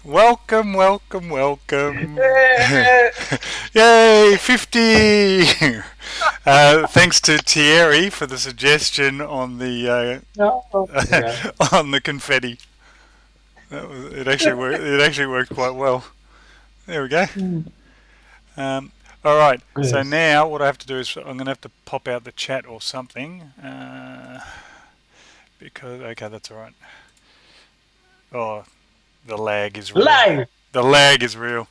Welcome, welcome, welcome. Yay, 50! Thanks to Thierry for the suggestion on the on the confetti. It actually worked quite well. There we go. All right. Yes. So now what I have to do is I'm going to have to pop out the chat or something because that's all right. Oh, the lag is real. Live! The lag is real.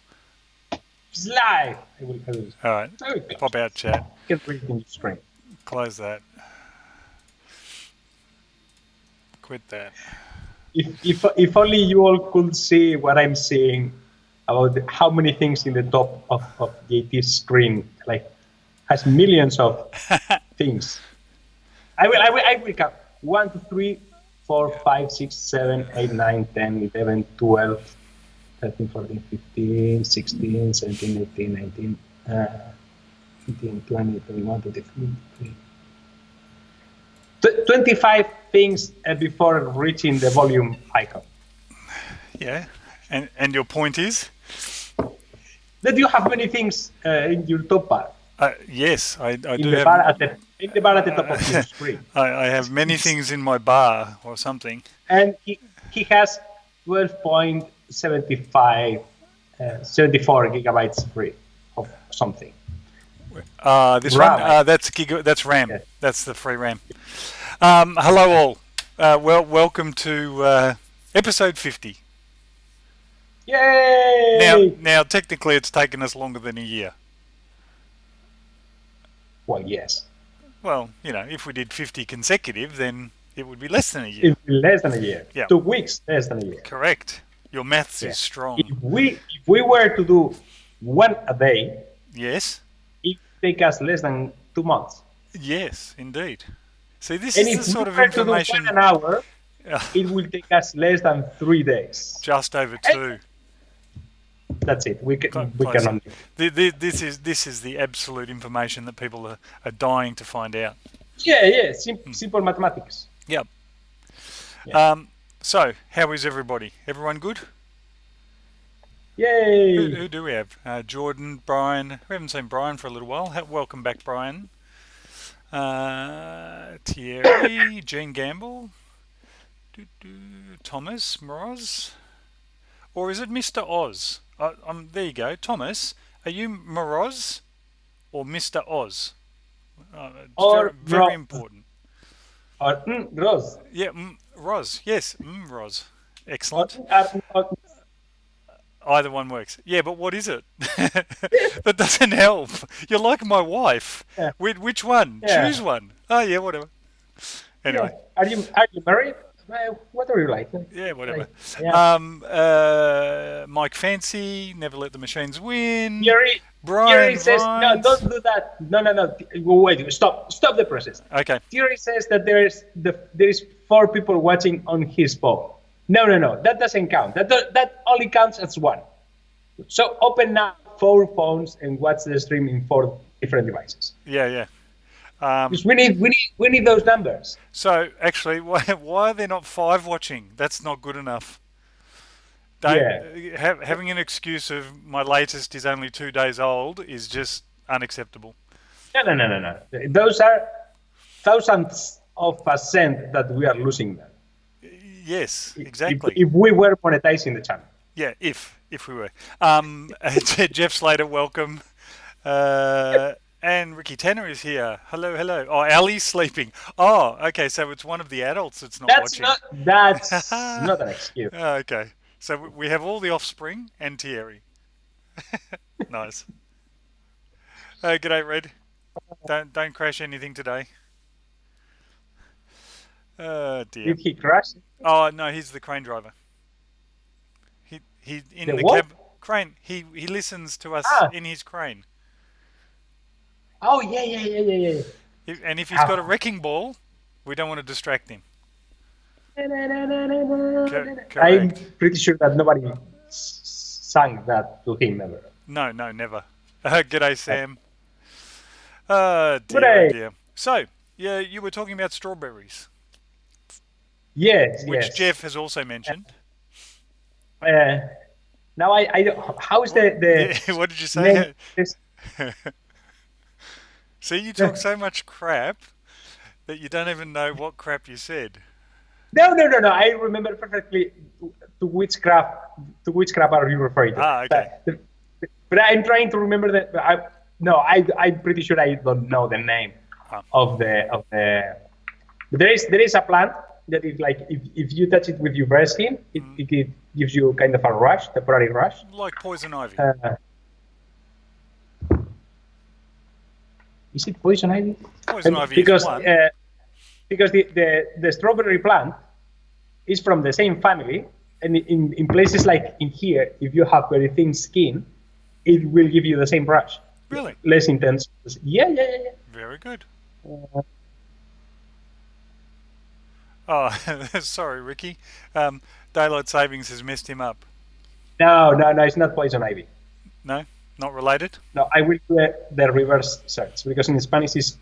It's live! I will All right. Pop out chat. Get rid of the screen. Close that. Quit that. If only you all could see what I'm seeing about how many things in the top of JAYTEE's screen, like has millions of things. I will count 1, 2, 3, 4, 5, 6, 7, 8, 9, 10, 11, 12, 13, 14, 15, 16, 17, 18, 19, 19, 20, 21, 22, 25 things before reaching the volume icon. Yeah, and your point is? That you have many things in your top bar. Yes, I do In the have. bar at the top of your screen. I have many things in my bar or something. And he has 12.75, 74 gigabytes free of something. This RAM. one, that's RAM. Yeah. That's the free RAM. Hello all. Welcome to episode 50. Yay! Now, technically, it's taken us longer than a year. Well, yes. Well, if we did 50 consecutive, then it would be less than a year. It's less than a year. Yeah. 2 weeks less than a year. Correct. Your maths is strong. If we were to do one a day, Yes. it would take us less than 2 months. Yes, indeed. See, this And is if the sort we of were information. to do 1 hour, it will take us less than 3 days. Just over 2. That's it. We can only. This is the absolute information that people are dying to find out. Yeah. Simple mathematics. Yep. Yeah. So, how is everybody? Everyone good? Yay! Who do we have? Jordan, Brian. We haven't seen Brian for a little while. Welcome back, Brian. Thierry, Jean Gamble, Thomas, Moroz, or is it Mr. Oz? There you go, Thomas. Are you Moroz or Mr. Oz? It's very important. Or Rose. Yeah, Roz. Yes, Roz. Excellent. Either one works. Yeah, but what is it? That doesn't help. You're like my wife. Yeah. Which one? Yeah. Choose one. Oh, yeah, whatever. Anyway. Yeah. Are you married? Whatever you like. Yeah, whatever. Yeah. Mike Fancy, Never Let the Machines Win. Thierry says, no, don't do that. No. Wait, stop the process. Okay. Thierry says that there is 4 people watching on his phone. No. That doesn't count. That only counts as one. So open now 4 phones and watch the stream in 4 different devices. Yeah. Because we need those numbers. So actually, why are there not 5 watching? That's not good enough. Don't Yeah. having an excuse of my latest is only 2 days old is just unacceptable. No. Those are thousands of percent that we are losing them. Yes, If, exactly. if we were monetizing the channel. Yeah, if we were. Jeff Slater, welcome. And Ricky Tanner is here. Hello. Oh, Ali's sleeping. Oh, okay. So it's one of the adults that's not watching. That's not an excuse. Okay. So we have all the offspring and Thierry. Nice. G'day, Red. Don't crash anything today. Oh dear. Did he crash? Oh no, he's the crane driver. He in The the what? crane. He listens to us in his crane. Oh yeah. And if he's got a wrecking ball, we don't want to distract him. I'm Correct. pretty sure that nobody sang that to him ever. No, never. G'day, Sam. Dear, G'day. dear. So, yeah, you were talking about strawberries, Yes. which Jeff has also mentioned. Now I don't. How is the Yeah, what did you name? say? See, you talk so much crap that you don't even know what crap you said. No. I remember perfectly to which crap are you referring to? Ah, okay. But I'm trying to remember that. I'm pretty sure I don't know the name of the. But there is a plant that is like if you touch it with your bare skin, it gives you kind of a rush, temporary rush. Like poison ivy. Is it poison ivy? Poison ivy because is one. because the strawberry plant is from the same family, and in places like in here, if you have very thin skin, it will give you the same rush. Really? Less intense. Yeah. Very good. Oh, sorry, Ricky. Daylight savings has messed him up. No, it's not poison ivy. No, not related. No, I will do the reverse search because in Spanish it's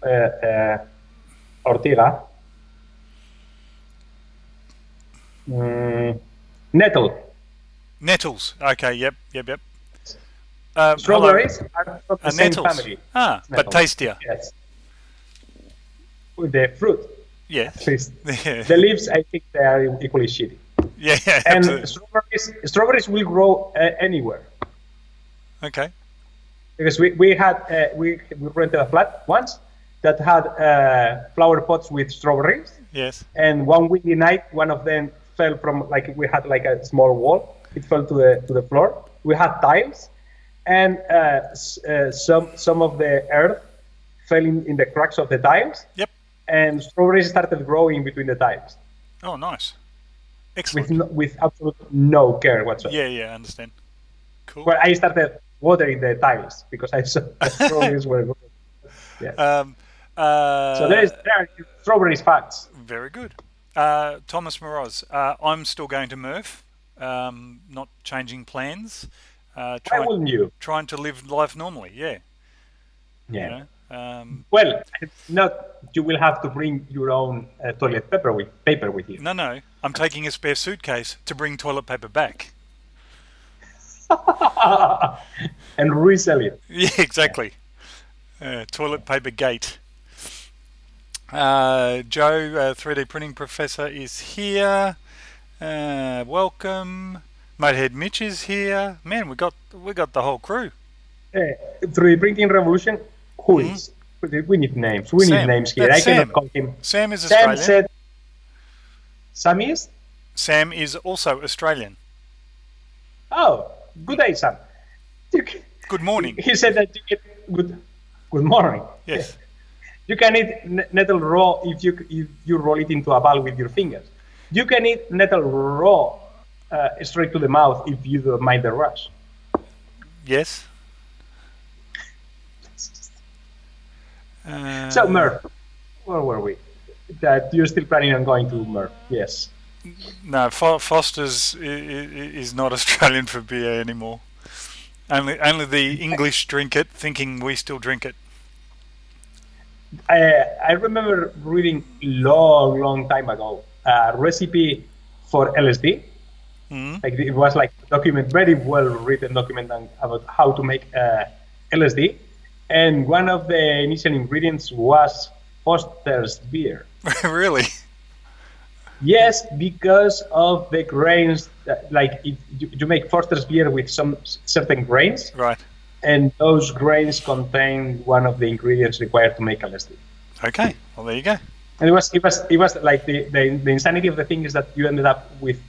ortiga. Nettle. Nettles. Okay. Yep. Strawberries are from the same nettles. family. But Nettles. tastier. Yes. With the fruit. Yes. At least. The leaves, I think they are equally shitty. Yeah. And Absolutely. strawberries will grow anywhere. Okay. Because we rented a flat once that had flower pots with strawberries. Yes. And one windy night, one of them fell from we had like a small wall. It fell to the floor. We had tiles, and some of the earth fell in the cracks of the tiles. Yep. And strawberries started growing between the tiles. Oh, nice. Excellent. With absolute no care whatsoever. Yeah. I understand. Cool. Well, I started watering the tiles because I saw the strawberries were growing. Yeah. So there are strawberries facts. Very good. Thomas Moroz, I'm still going to Murph, not changing plans. Why wouldn't you? Trying to live life normally, yeah. Yeah. You know, well, not you will have to bring your own toilet paper with you. No. I'm taking a spare suitcase to bring toilet paper back. And resell it. Yeah, exactly. Toilet paper gate. Joe, 3D printing professor, is here. Welcome. Motorhead Mitch is here. Man, we got the whole crew. 3D printing revolution. Who is? We need names. We Sam. need names here. That's I cannot Sam. call him. Sam is Sam Australian. said. Sam is? Sam is also Australian. Oh, good day, Sam. Good morning. He said that you get good morning. Yes. You can eat nettle raw if you roll it into a ball with your fingers. You can eat nettle raw straight to the mouth if you don't mind the rush. Yes. So Murph, where were we? That you're still planning on going to Murph? Yes. No, Foster's is not Australian for beer anymore. Only the English drink it, thinking we still drink it. I remember reading long time ago a recipe for LSD. Mm. Like it was like a document, very well written document about how to make LSD, and one of the initial ingredients was Foster's beer. Really? Yes, because of the grains. Like if you make Foster's beer with some certain grains, Right. and those grains contain one of the ingredients required to make LSD. Okay. Well, there you go. And it was like the insanity of the thing is that you ended up with,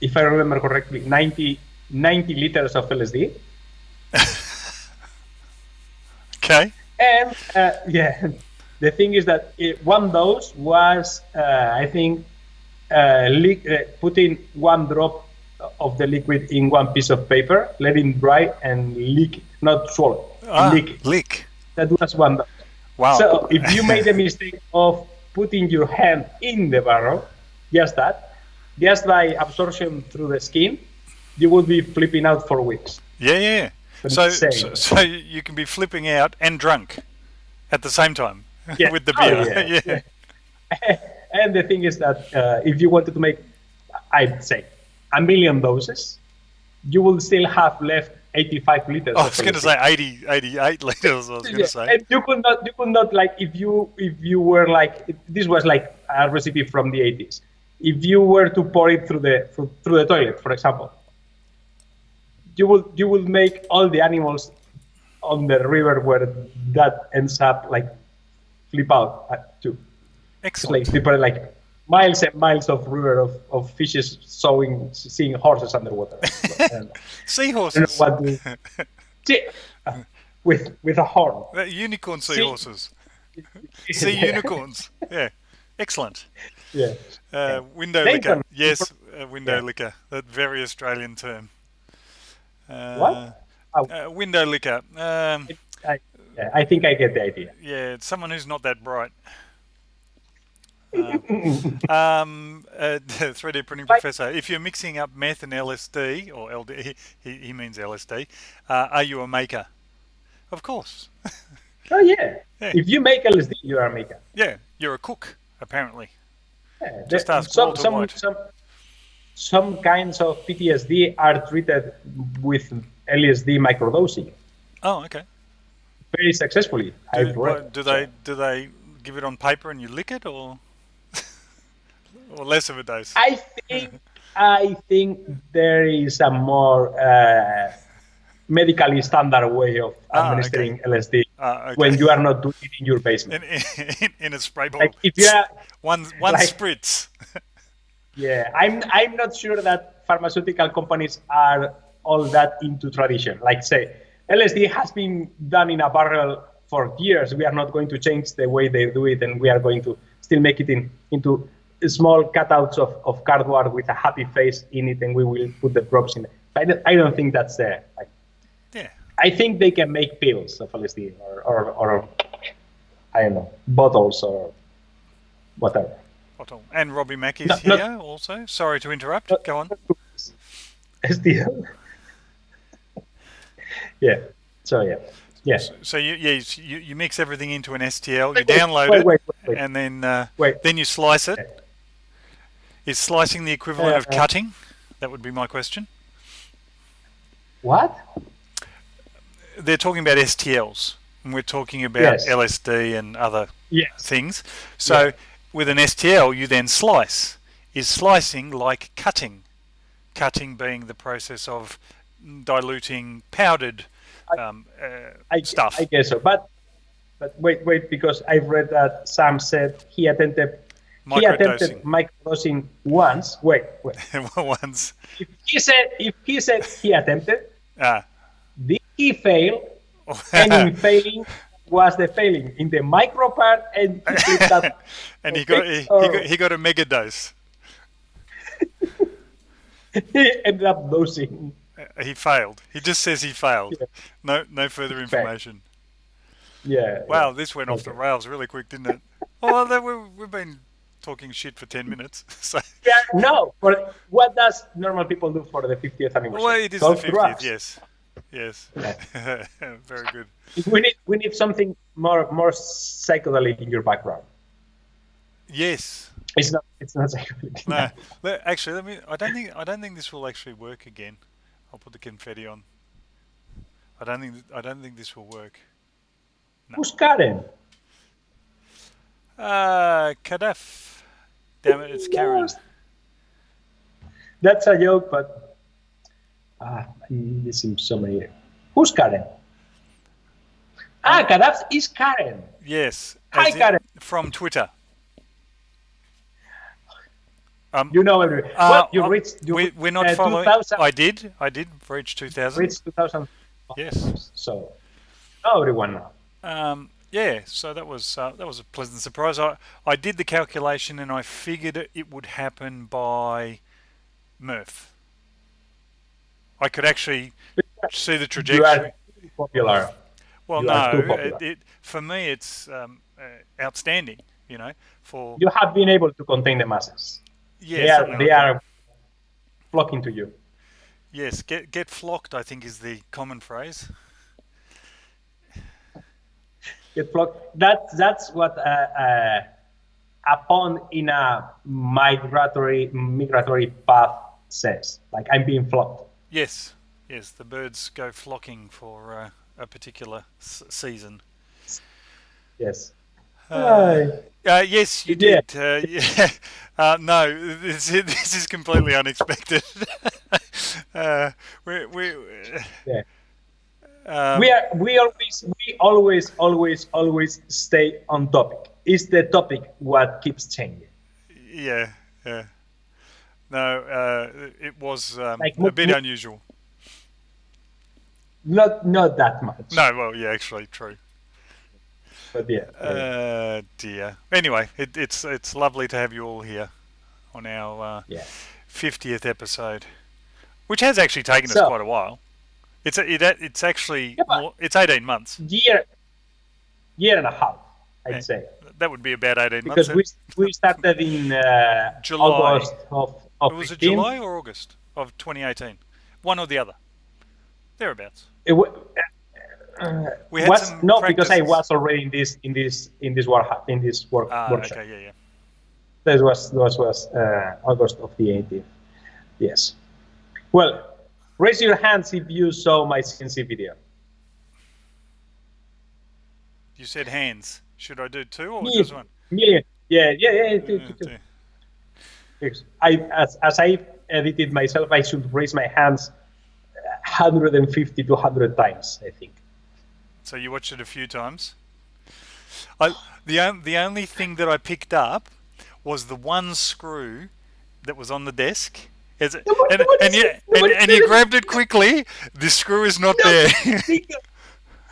if I remember correctly, 90 liters of LSD. Okay. And yeah, the thing is that one dose was, I think, putting one drop of the liquid in one piece of paper, let it dry, and leak it, not swallow, leak it. Lick. That was one dose. Wow. So if you made the mistake of putting your hand in the barrel, just by absorption through the skin, you will be flipping out for weeks. Yeah. But So, insane. so you can be flipping out and drunk at the same time Yeah. with the Oh, beer. yeah. And the thing is that if you wanted to make, I'd say, 1,000,000 doses, you will still have left 85 liters. I was going to say 88 liters. I was going to say. And you could not like if you were like, this was like a recipe from the 80s. If you were to pour it through the toilet, for example, you will make all the animals on the river where that ends up like flip out too. It's Excellent. like people like miles and miles of river of fishes seeing horses underwater. And Seahorses. I don't know what with a horn. Unicorn See- seahorses. Sea unicorns. Yeah. Excellent. Yeah. Window Nathan, liquor. Yes, window yeah. liquor. That very Australian term. What? Oh, Window liquor. I, yeah, I think I get the idea. Yeah, it's someone who's not that bright. 3D printing Like- professor. If you're mixing up meth and LSD, or LD, he means LSD, are you a maker? Of course. Oh yeah. Yeah. If you make LSD, you are a maker. Yeah, you're a cook, apparently. Yeah. Just ask some, Walter some, White. some kinds of PTSD are treated with LSD microdosing Oh, okay. very successfully. I've read. Do they give it on paper and you lick it, or or less of a dose? I think there is a more medically standard way of administering LSD Okay. when you are not doing it in your basement. In a spray bottle. Like if you are, one like- spritz. yeah, I'm not sure that pharmaceutical companies are all that into tradition. Like say, LSD has been done in a barrel for years. We are not going to change the way they do it, and we are going to still make it into small cutouts of cardboard with a happy face in it, and we will put the drops in it. I don't think that's there. Like, Yeah. I think they can make pills of LSD or I don't know, bottles or whatever. Bottle. And Robbie Mack is No, here also. Sorry to interrupt. Go on. STL. Yeah. So yeah. Yes. So you mix everything into an STL. You download wait, it, and then Wait. then you slice it. Is slicing the equivalent of Uh, cutting? That would be my question. What? They're talking about STLs, and we're talking about Yes. LSD and other Yes. things. So Yeah. with an STL, you then slice. Is slicing like cutting? Cutting being the process of diluting powdered stuff. I guess so. But wait, because I've read that Sam said he attempted Microdosing. microdosing once. Wait. Once. If he said he attempted, did he fail? And in failing was the failing in the micro part, and he flipped up. And Okay, he got a mega dose. He ended up dosing. He failed. He just says he failed. Yeah. No further information. Yeah. Wow, this went off the rails really quick, didn't it? Well, we've been talking shit for 10 minutes. So, Yeah, no. But what does normal people do for the 50th well, anniversary? it is the Talk to 50th. us. Yes, yes, Yeah. very good. We need something more psychedelic in your background. Yes. It's not psychedelic. No. No. Actually, let me. I don't think this will actually work again. I'll put the confetti on. I don't think this will work. No. Who's Karen? Kadaf. Damn it, it's Karen. That's a joke, but I'm missing so many. Who's Karen? Kadaf is Karen. Yes, Hi, as in Karen. from Twitter. You know everything. Well, you reached We're not following. 2000. I did reach 2000. Reached 2000. Yes. So know everyone now. Yeah. So that was a pleasant surprise. I did the calculation and I figured it would happen by Murph. I could actually see the You trajectory. are too popular. Well, You are too no, popular. for me it's outstanding. For You have been able to contain the masses. yeah, something They like that. are flocking to you. Yes, get flocked, I think, is the common phrase. Get flocked. That's what a pond in a migratory path says. Like I'm being flocked. Yes, the birds go flocking for a particular season. Yes. Yes, you Yeah. did. Yeah. No, this is completely unexpected. We Yeah. um, We always stay on topic. It's the topic what keeps changing. yeah. No, it was Like a bit unusual. not that much. No, well, yeah, actually, true. But yeah. Dear. Anyway, it's lovely to have you all here on our Yeah. 50th episode, which has actually taken us So- quite a while. It's actually Yeah, but- more, it's 18 months. Year and a half, Yeah. I'd say. That would be about 18 Because months. we started in July. August of Was it 15. July or August of 2018? One or the other. Thereabouts. It wa- We had was some no, because I practices. was already in this workshop. Okay, yeah. That was August of the 18th. Yes. Well, raise your hands if you saw my CNC video. You said hands. Should I do two or Million. just one? Million. Yeah. Two. Two. Yes. As I edited myself, I should raise my hands 150 to 100 times, I think. So you watched it a few times. The only thing that I picked up was the one screw that was on the desk. And you grabbed it quickly. The screw is not there.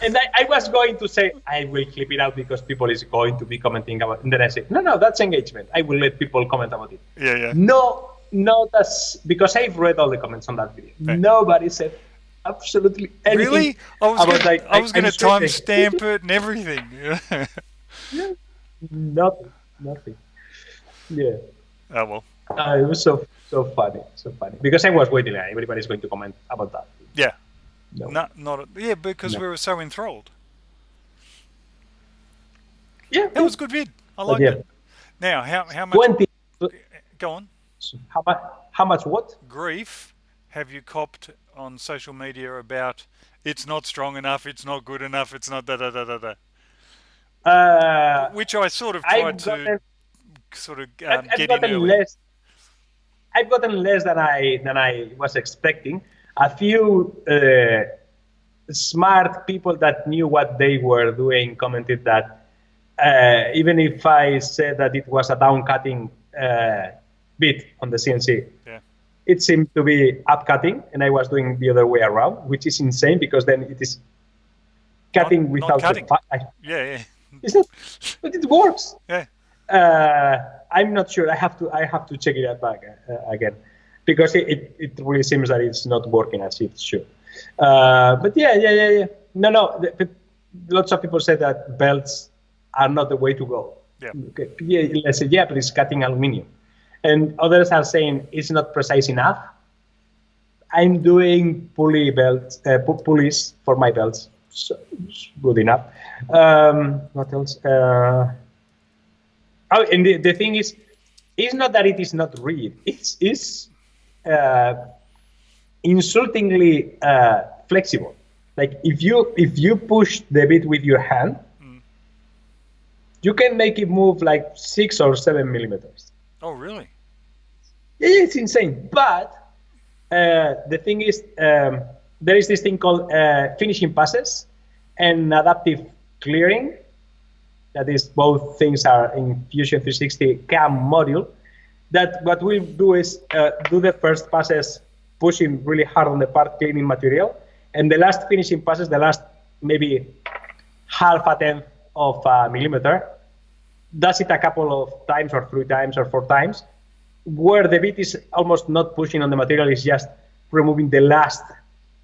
And I was going to say, I will clip it out because people is going to be commenting about it. And then I said, no, that's engagement. I will let people comment about it. Yeah. No, that's because I've read all the comments on that video. Okay. Nobody said absolutely anything. Really? I was going to I'm timestamp it and everything. Yeah. Nothing. Yeah. Oh well. It was so funny. Because I was waiting. Everybody's going to comment about that. Yeah. No. Because we were so enthralled. Yeah. That was a good vid. I liked it. Now, how much? 20. Go on. How much what? Grief have you copped on social media about? It's not strong enough. It's not good enough. It's not da. Which I sort of tried to get in early. I've gotten less than I was expecting. A few smart people that knew what they were doing commented that even if I said that it was a down-cutting bit on the CNC, it seemed to be up-cutting, and I was doing the other way around, which is insane because then it is cutting without cutting. Yeah. But it works. Yeah. I'm not sure. I have to check it out back again because it really seems that it's not working as it should. But yeah. No. Lots of people say that belts are not the way to go. Yep. Okay, yeah, let's say, yeah, but it's cutting aluminium. And others are saying it's not precise enough. I'm doing pulley belts, pulleys for my belts. So it's good enough. What else? Oh, and the thing is, it's not that it is not rigid. It's uh, insultingly flexible. Like if you push the bit with your hand, you can make it move like 6 or 7 millimeters. Oh, really? It's insane. But the thing is, there is this thing called finishing passes and adaptive clearing. That is, both things are in Fusion 360 CAM module. That what we'll do is do the first passes, pushing really hard on the part, cleaning material, and the last finishing passes, the last maybe half a tenth of a millimeter, does it a couple of times or 3 times or 4 times, where the bit is almost not pushing on the material, is just removing the last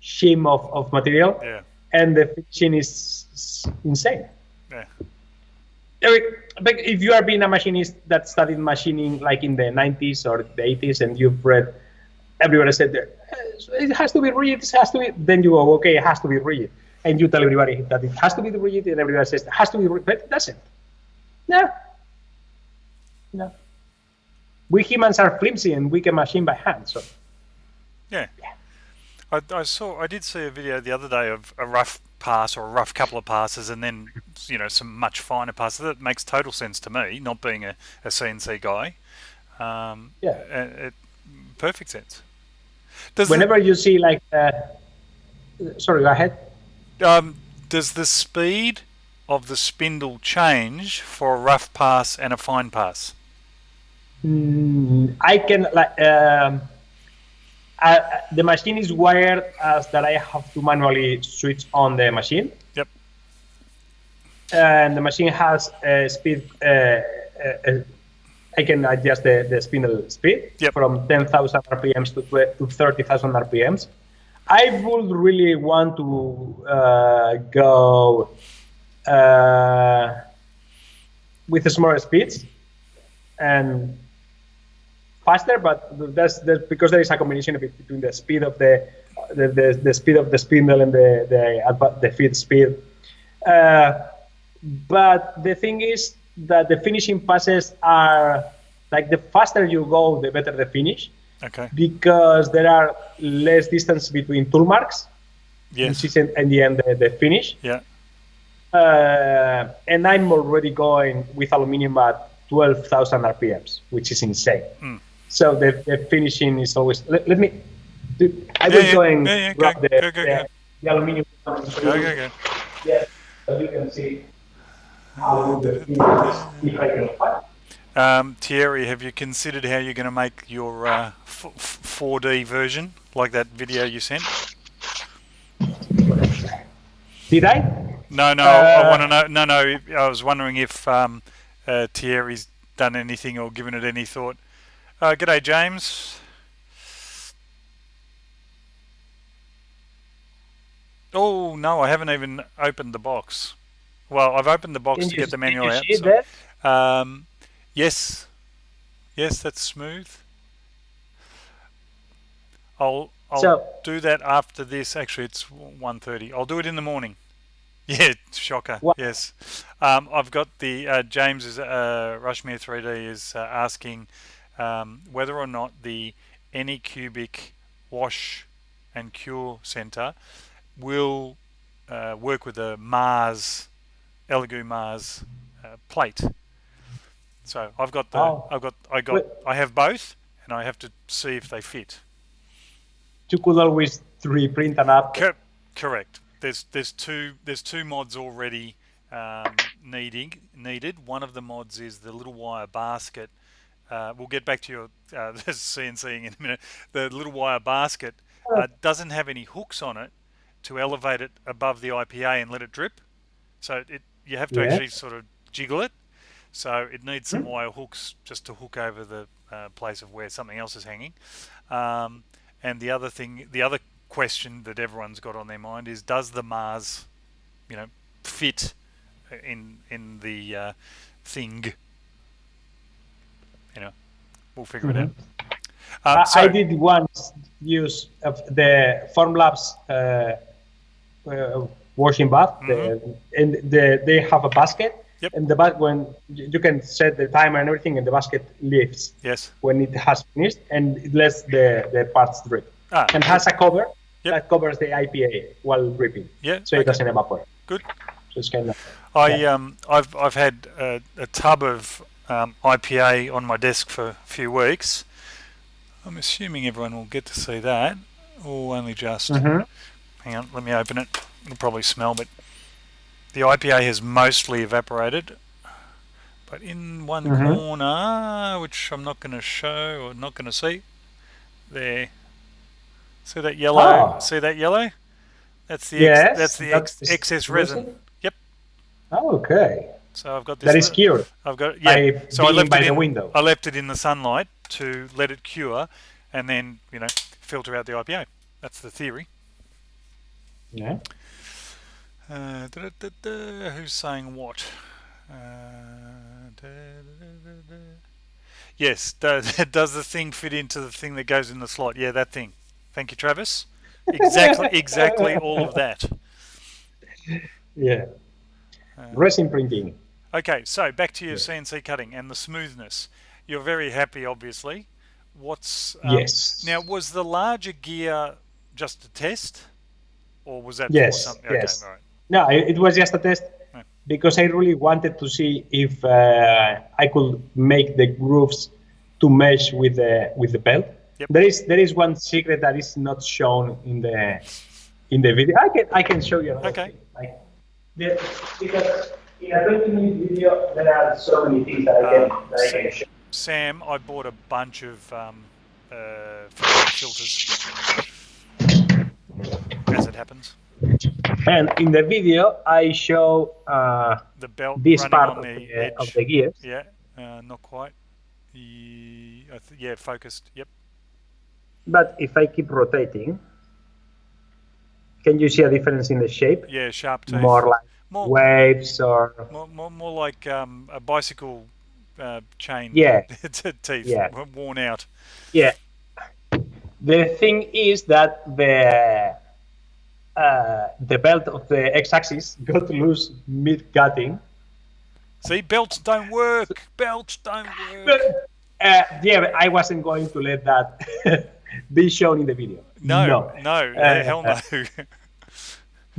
shim of material, Yeah. and the finishing is insane. Yeah. Eric, but if you are being a machinist that studied machining like in the 90s or the 80s, and you've read, everybody said it has to be rigid, it has to be, then you go, okay, it has to be rigid. And you tell everybody that it has to be rigid, and everybody says it has to be rigid, but it doesn't. No, no. We humans are flimsy and we can machine by hand, so. Yeah. I did see a video the other day of a rough pass or a rough couple of passes, and then some much finer passes. That makes total sense to me, not being a CNC guy. Yeah. Perfect sense. Does Whenever you see like, sorry, go ahead. does the speed of the spindle change for a rough pass and a fine pass? I can like the machine is wired as that I have to manually switch on the machine. Yep. And the machine has a speed. I can adjust the spindle speed from 10,000 RPMs to 30,000 RPMs. I would really want to go with the smaller speeds and faster, but that's because there is a combination between the speed of the speed of the spindle and the feed speed. But the thing is that the finishing passes are like, the faster you go, the better the finish. Okay. Because there are less distance between tool marks. Yes. Which is in the end the finish. Yeah. And I'm already going with aluminium at 12,000 RPMs, which is insane. So the finishing is always. Let me. I will go and grab the aluminium. Go. Yes, so you can see how good the finish is if I can find. Thierry, have you considered how you're going to make your 4D version, like that video you sent? Did I? No, I want to know. No, I was wondering if Thierry's done anything or given it any thought. G'day, James. Oh, no, I haven't even opened the box. Well, I've opened the box to get the manual out. So, yes, that's smooth. I'll do that after this. Actually, it's 1:30. I'll do it in the morning. Yeah, shocker. What? Yes. I've got the James is Rushmere 3D is asking whether or not the Anycubic Wash and Cure Center will work with a Mars Elegoo Mars plate. So I've got I have both, and I have to see if they fit. You could always reprint an app. Correct. There's two mods already needed. One of the mods is the little wire basket. We'll get back to your CNCing in a minute. The little wire basket doesn't have any hooks on it to elevate it above the IPA and let it drip. So you have to actually sort of jiggle it. So it needs some wire hooks just to hook over the place of where something else is hanging. And the other question that everyone's got on their mind is, does the Mars, fit in the thing? Anyway, we'll figure it out. I did once use of the Formlabs washing bath, and they have a basket, Yep. and when you can set the timer and everything, and the basket lifts Yes. when it has finished, and it lets the parts drip, and has a cover that covers the IPA while dripping, so it doesn't evaporate. Good. So it's kind of. I've had a tub of IPA on my desk for a few weeks. I'm assuming everyone will get to see that, or only just. Hang on, let me open it. It'll probably smell, but the IPA has mostly evaporated. But in one corner, which I'm not going to show or not going to see, there. See that yellow? Oh. See that yellow? That's the excess resin. Yep. Oh, okay. So I've got this. That is cured. I've got So I left it in the window. I left it in the sunlight to let it cure, and then filter out the IPA. That's the theory. Yeah. Who's saying what? Yes. Does the thing fit into the thing that goes in the slot? Yeah, that thing. Thank you, Travis. Exactly all of that. Yeah. Resin printing. Okay, so back to your CNC cutting and the smoothness. You're very happy, obviously. Yes. Now, was the larger gear just a test, or was that yes, for something? Yes. Okay, all right. No, it was just a test because I really wanted to see if I could make the grooves to mesh with the belt. Yep. There is one secret that is not shown in the video. I can show you. Okay. Because in a 20-minute video, there are so many things that I can show. Sam, I bought a bunch of filters, as it happens. And in the video, I show the belt this running part on the edge edge of the gears. Yeah, not quite. Yeah, focused. Yep. But if I keep rotating, can you see a difference in the shape? Yeah, sharp teeth. More like waves or more like a bicycle chain. Yeah. Teeth worn out. Yeah. The thing is that the belt of the x-axis got loose mid-cutting. See, belts don't work. Belts don't work. But, but I wasn't going to let that be shown in the video. No, hell no.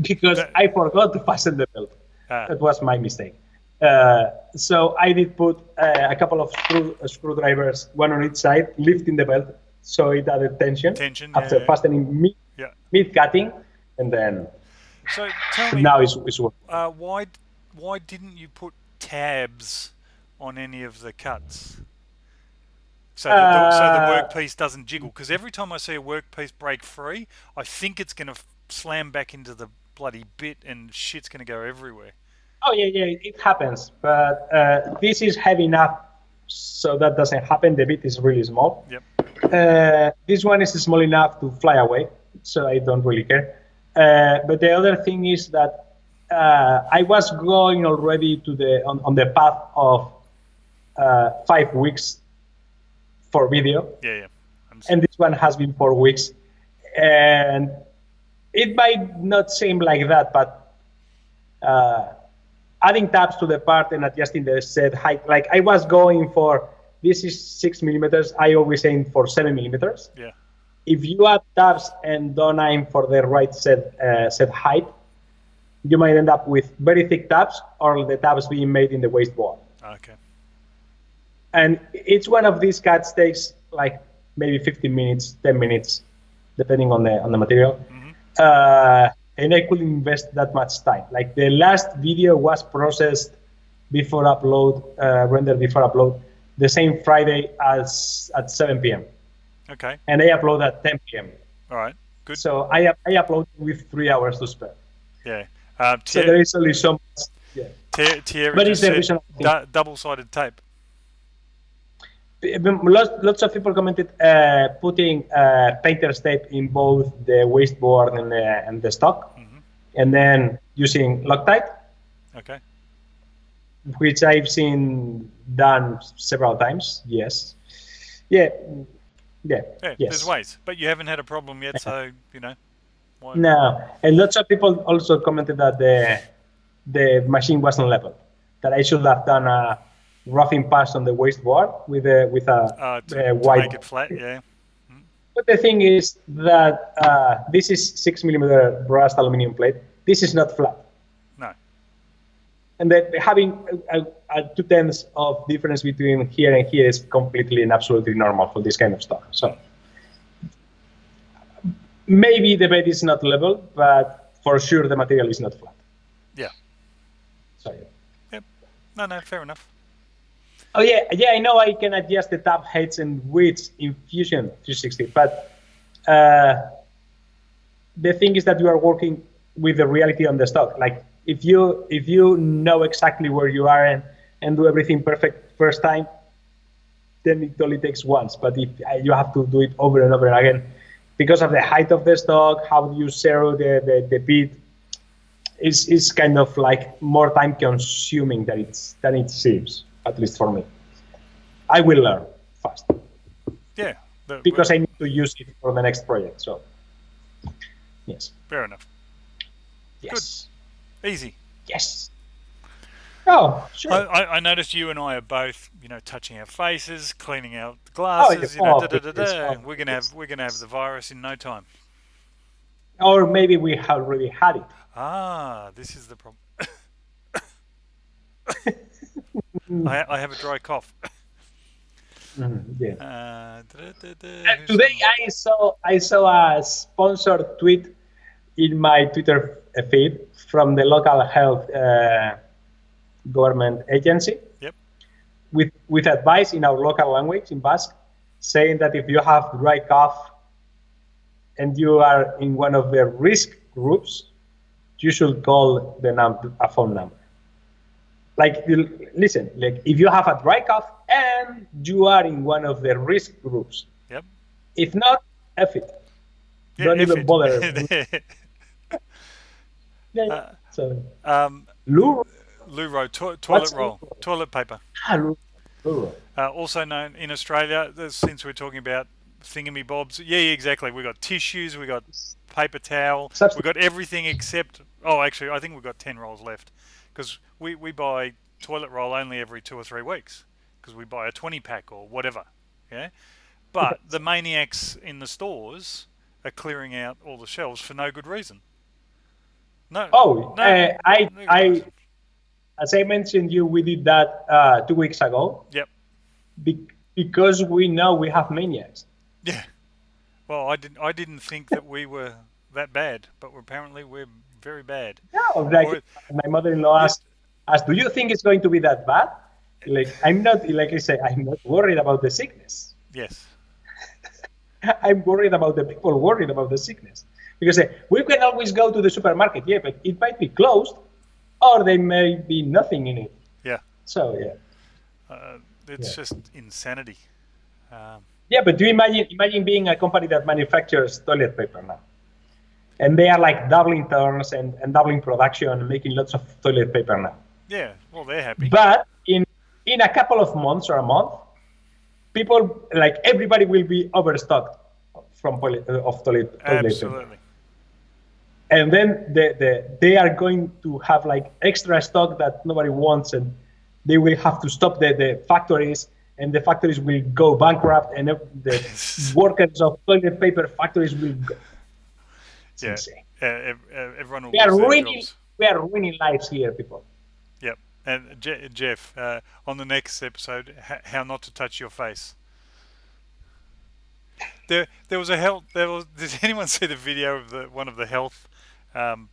Because I forgot to fasten the belt. That was my mistake. So I did put a couple of screwdrivers, one on each side, lifting the belt so it added tension after fastening mid-cutting, and then. So tell me, now it's working. Why didn't you put tabs on any of the cuts? So the workpiece doesn't jiggle, because every time I see a workpiece break free, I think it's going to slam back into the bloody bit and shit's going to go everywhere. Oh yeah, it happens, but this is heavy enough so that doesn't happen. The bit is really small. Yep. This one is small enough to fly away, so I don't really care. But the other thing is that I was going already to on the path of 5 weeks for video. Yeah. And this one has been 4 weeks, and it might not seem like that, but adding tabs to the part and adjusting the set height, like I was going for, this is 6 millimeters. I always aim for 7 millimeters. Yeah. If you add tabs and don't aim for the right set height, you might end up with very thick tabs or the tabs being made in the wasteboard. Okay. And each one of these cuts takes like maybe 15 minutes, 10 minutes, depending on the material. Mm-hmm. And I couldn't invest that much time. Like the last video was processed before upload, rendered before upload, the same Friday as at 7 p.m. Okay. And I upload at 10 p.m. All right, good. So I upload with 3 hours to spare. Yeah. So there is only so much. Yeah. Thierry but just said double-sided tape. Lots of people commented putting painter's tape in both the wasteboard and the stock, and then using Loctite. Okay. which I've seen done several times. Yes. Yeah. Yeah. Yeah, there's Yes. ways, but you haven't had a problem yet, so why? No, and lots of people also commented that the machine wasn't level. That I should have done a roughing pass on the waistboard with a To white. make it flat, yeah. But the thing is that this is 6 millimeter brass aluminum plate. This is not flat, No. and that having a 2/10 of difference between here and here is completely and absolutely normal for this kind of stuff. So maybe the bed is not level, but for sure the material is not flat. Yeah. So yeah. Yep. No, fair enough. Oh yeah, I know I can adjust the tab heights and widths in Fusion 360, but the thing is that you are working with the reality on the stock. Like if you know exactly where you are and do everything perfect first time, then it only takes once. But if you have to do it over and over again, because of the height of the stock, how you zero the bit, is kind of like more time consuming than it seems, at least for me. I will learn fast Yeah. because I need to use it for the next project. So yes. Fair enough. Yes. Good. Easy. Yes. Oh, sure. I noticed you and I are both, touching our faces, cleaning out the Oh, glasses, please. We're gonna have the virus in no time. Or maybe we already had it. Ah, this is the problem. I have a dry cough. Yeah. Who's Today I saw a sponsored tweet in my Twitter feed from the local health government agency Yep. with advice in our local language in Basque, saying that if you have dry cough and you are in one of the risk groups, you should call a phone number. Like, listen, like if you have a dry cough and you are in one of the risk groups, Yep. if not, F it. Yeah. Don't If even bother. it. Yeah. So, um, Lou, Luro, toilet what's Lou? roll, toilet paper. Lou. Also known in Australia, since we're talking about thingamy bobs. Yeah, exactly. We got tissues, we got paper towel, we got everything except. Oh, actually, I think we've got 10 rolls left because we buy toilet roll only every 2 or 3 weeks because we buy a 20 pack or whatever. Yeah, but the maniacs in the stores are clearing out all the shelves for no good reason. No, Oh, no, no good I, reason. as I mentioned you, we did that 2 weeks ago Yep. because we know we have maniacs. Yeah. Well, I didn't think that we were that bad, but apparently we're very bad. No, like Or my mother-in-law yeah, asked, do you think it's going to be that bad? Like I'm not, like I say, I'm not worried about the sickness. yes, I'm worried about the people worried about the sickness. Because we can always go to the supermarket, yeah, but it might be closed or there may be nothing in it. yeah. So yeah. It's just insanity. Um, Yeah, but do you imagine being a company that manufactures toilet paper now? And they are like doubling turns and doubling production and making lots of toilet paper now. yeah. Well, they're happy. But in a couple of months or a month, people like everybody will be overstocked of toilet paper. Absolutely. And then they are going to have like extra stock that nobody wants, and they will have to stop the factories, and the factories will go bankrupt, and the workers of toilet paper factories will go. It's Yeah. insane. Everyone will lose their jobs. We are ruining lives here, people. Yep. And Jeff, on the next episode, how not to touch your face. There was a health. Did anyone see the video of one of the health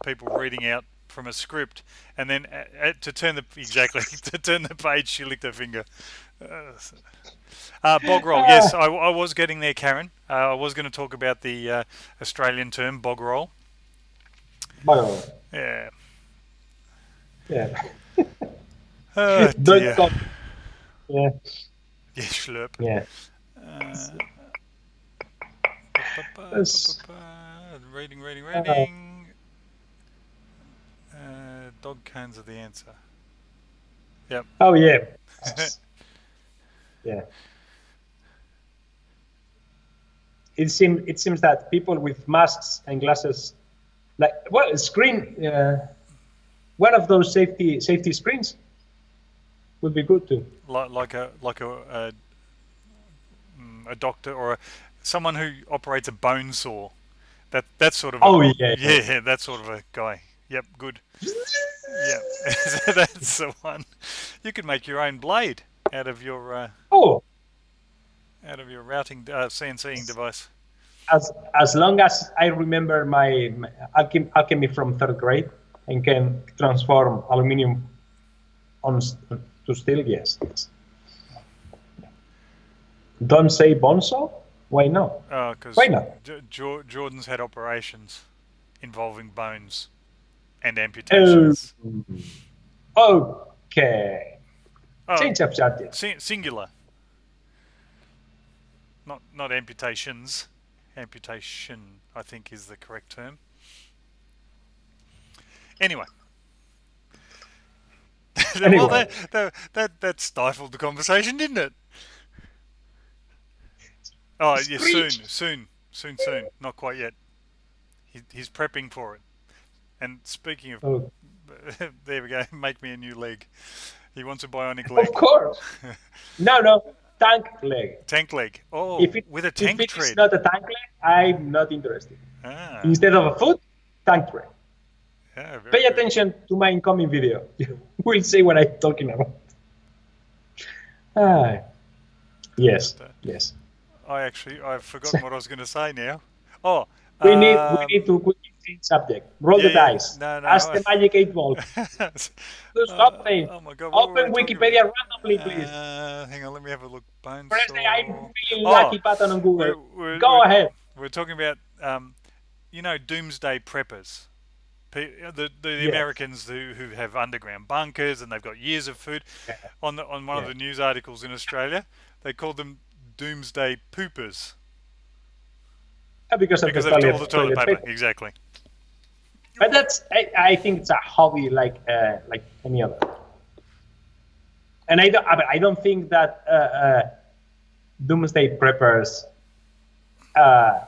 people reading out from a script, and then to turn the page, she licked her finger. Bog roll. Yes, I was getting there, Karen. I was going to talk about the Australian term bog roll. Yeah. Yeah. Oh Don't dear. go. Yeah. Yeah, schlurp. Yeah. Reading. Dog cans are the answer. Yep. Oh yeah, masks. Yeah. It seems that people with masks and glasses, like well, screen, one of those safety screens would be good too. Like a doctor or someone who operates a bone saw. That's sort of a Oh yeah. yeah, that sort of a guy. Yep, good. Yep, that's the one. You could make your own blade out of Oh, your routing CNCing device. as long as I remember my alchemy from third grade and can transform aluminium to steel, yes. Don't say bonzo. Why not? Why Because not? Jordan's had operations involving bones and Oh, amputations. okay. Oh, Change of subject. singular, not amputations. Amputation, I think, is the correct term. Anyway, well, Anyway, that stifled the conversation, didn't it? Oh, yeah, screech. soon. Not quite yet. He's prepping for it. And speaking of, Oh, there we go. Make me a new leg. He wants a bionic of leg. course. No, tank leg. Tank leg. If Oh, it with a if tank it is tread. not a tank leg, I'm not interested. Ah, Instead of a foot, tank tread. yeah, very Pay good. attention to my incoming video. You will see what I'm talking about. Ah, yes, But yes. I've forgotten what I was going to say now. Oh, We need to quickly change subject. Roll the yeah. dice. No, Ask no. the magic 8 ball. Stop saying. Oh my God, what were we Open talking about? Wikipedia randomly, please. Hang on, let me have a look. Press the I'm Bonesaw. feeling Oh, lucky button on Google. we're we're Go we're, ahead. we're talking about doomsday preppers. The Yes. Americans who have underground bunkers and they've got years of food. Yeah. On one of Yeah. the news articles in Australia, they called them doomsday poopers Because of the because of all the toilet toilet paper. paper. Exactly. But I think it's a hobby like any other. And I don't think that doomsday preppers uh,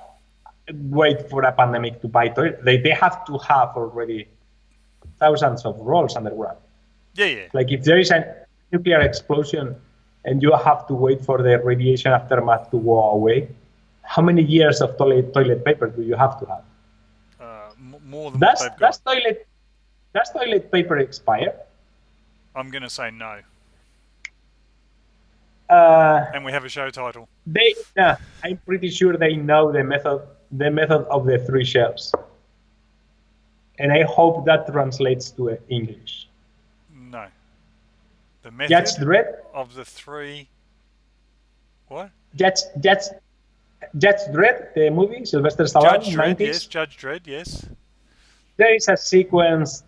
wait for a pandemic to buy toilet. They have to have already thousands of rolls underground. Yeah, yeah. Like if there is a nuclear explosion and you have to wait for the radiation aftermath to go away, how many years of toilet paper do you have to have? More than what Does they've does got. toilet does toilet paper expire? I'm going to say no. Uh, And we have a show title. I'm pretty sure they know the method of the three shelves, and I hope that translates to English. No. The Judge method Dredd, of the three. What? Judge Judge Judge Dredd, the movie, Sylvester Stallone, Judge Dredd, yes. 90s. Judge Dredd, yes. There is a sequence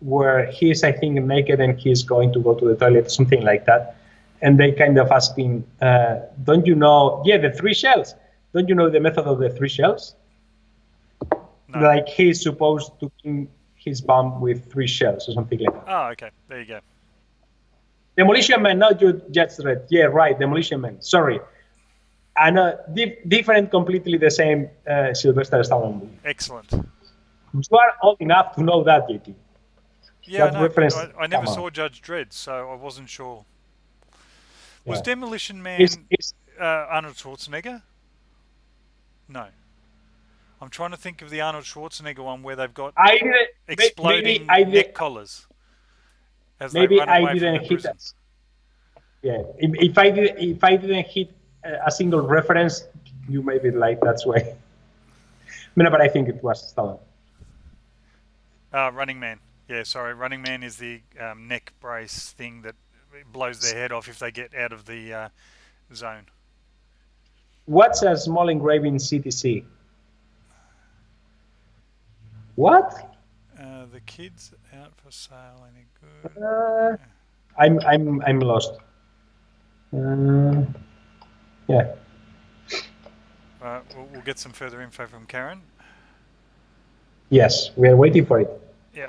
where he's, I think, naked and he's going to go to the toilet, something like that. And they kind of ask him, don't you know, the three shells. Don't you know the method of the three shells? No. Like he's supposed to clean his bum with three shells or something like that. Oh, okay. There you go. Demolition Man, not you, Judge Dredd. Yeah, right, Demolition Man. Sorry. And different, completely the same Sylvester Stallone movie. Excellent. You are old enough to know that, JT. Yeah, I That know, but reference, I never come on. saw Judge Dredd, so I wasn't sure. Was Yeah. Demolition It's, Man it's, Arnold Schwarzenegger? No. I'm trying to think of the Arnold Schwarzenegger one where they've got I didn't, exploding maybe I neck did, collars as they maybe run I away from the didn't hit prison. that. Yeah, if I didn't hit a single reference, you maybe like that's why. No, but I think it was Stallone. Running Man. Yeah, sorry. Running Man is the neck brace thing that blows their head off if they get out of the zone. What's a small engraving CTC? What? The kids out for sale. Any good? I'm lost. Yeah. We'll get some further info from Karen. Yes, we are waiting for it. Yeah.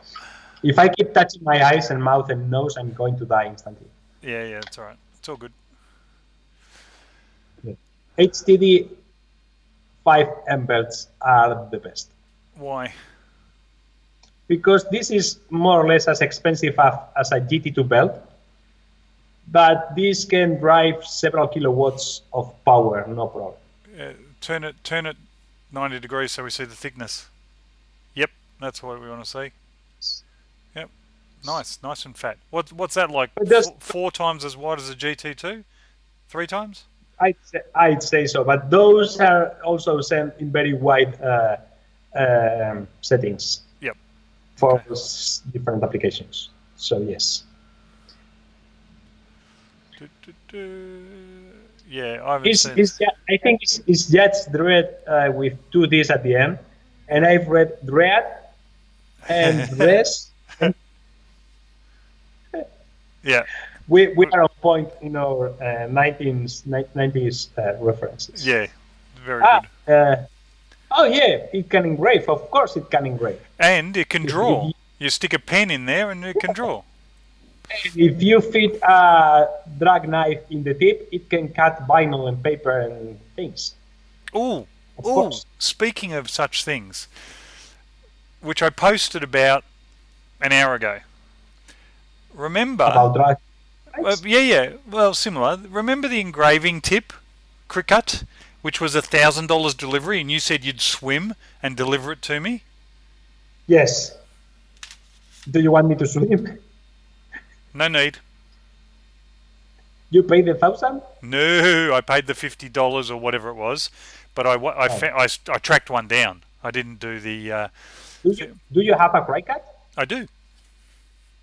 If I keep touching my eyes and mouth and nose, I'm going to die instantly. Yeah, it's all right. It's all good. Yeah. HDD 5M belts are the best Why? because this is more or less as expensive as a GT2 belt, but this can drive several kilowatts of power, no problem. Turn it 90 degrees so we see the thickness. Yep, that's what we want to see. Yep, nice and fat. What's that like? But just, Four times as wide as a GT2? Three times? I'd say so, but those are also sent in very wide settings Yep. for Okay. different applications. So yes. Yeah, I haven't seen. I think it's just Dread with two Ds at the end, and I've read Dread and Dress. And Yeah. we are on point in our 90s references. Yeah, very good. Oh yeah, it can engrave. Of course, it can engrave. And it can If draw. You stick a pen in there and it can draw. if you fit a drag knife in the tip, it can cut vinyl and paper and things. Ooh, Of course. speaking of such things, which I posted about an hour ago. Remember? About drag knives? Yeah. Well, similar. Remember the engraving tip, Cricut, which was $1,000 delivery, and you said you'd swim and deliver it to me? Yes. Do you want me to swim? No need. You paid 1,000? No, I paid the $50 or whatever it was, but I tracked one down. I didn't do the. Do you have a Cricut? I do.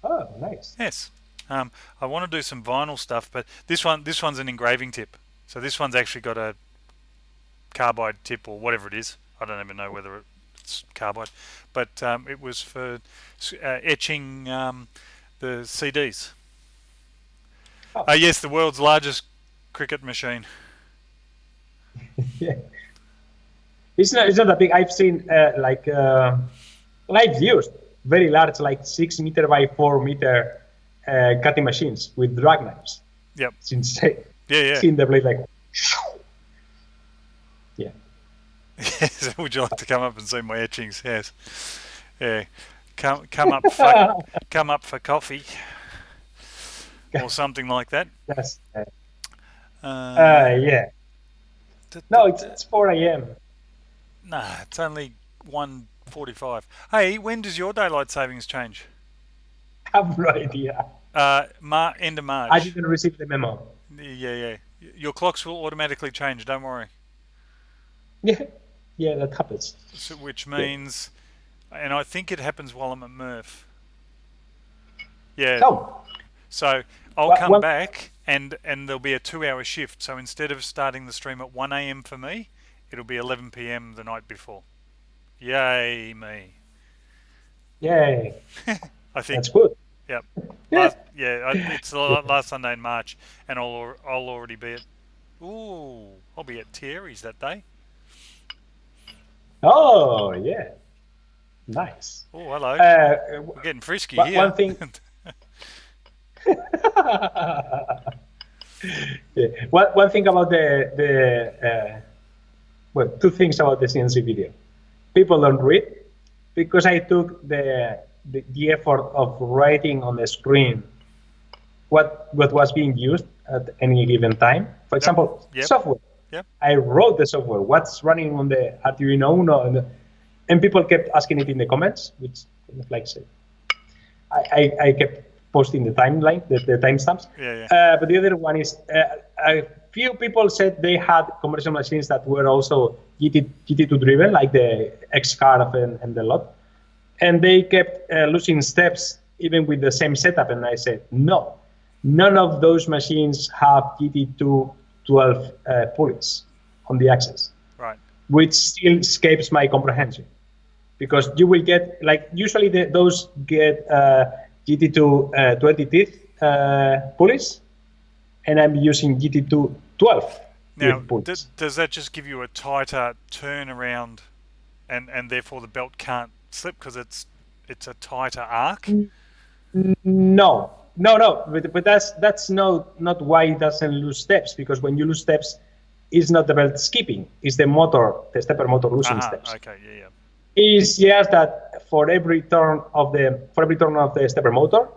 Oh, nice. Yes. I want to do some vinyl stuff, but this one's an engraving tip. So this one's actually got a carbide tip or whatever it is. I don't even know whether it's carbide, but it was for etching the CDs. Oh. Yes, the world's largest cricket machine. Yeah. It's not that big. I've seen I've used very large, like 6 meter by 4 meter cutting machines with drag knives. Yep. It's insane. Yeah. Seeing the blade like. Yeah. Yes. Would you like to come up and see my etchings? Yes. Yeah. Come up for coffee or something like that. Yes. Uh, Yeah. No, it's 4 a.m. Nah, it's only 1:45. Hey, when does your daylight savings change? I have no idea. End of I March. didn't receive the memo. Yeah. Your clocks will automatically change. Don't worry. Yeah, that happens. So, which means, and I think it happens while I'm at Murph. Yeah. So, So I'll come back and there'll be a 2-hour shift. So instead of starting the stream at 1 a.m. for me, it'll be 11 p.m. the night before. Yay me! yay. I think. That's good. Yep. Yeah. It's the last Sunday in March, and I'll already be at. I'll be at Thierry's that day. Oh, yeah. Nice. Oh, hello. We're getting frisky here. One thing. Yeah. One thing about two things about the CNC video. People don't read because I took the effort of writing on the screen what was being used at any given time. For example, software. Yep. I wrote the software. What's running on the Arduino Uno, and people kept asking it in the comments, which like said, I kept posting the timeline, the timestamps. Yeah. But the other one is a few people said they had commercial machines that were also GT2 driven, like the X-Carve and the lot, and they kept losing steps even with the same setup. And I said, no, none of those machines have GT2 12 pulleys on the axis, right? Which still escapes my comprehension, because you will get, like, usually those get GT2 20 teeth pulleys, and I'm using GT2 12 now, pulleys. Does that just give you a tighter turnaround, and therefore the belt can't slip because it's it's a tighter arc. No. But that's not why it doesn't lose steps, because when you lose steps, it's not the belt skipping, it's the stepper motor losing steps. Okay. Yeah. It's just that for every turn of the stepper motor,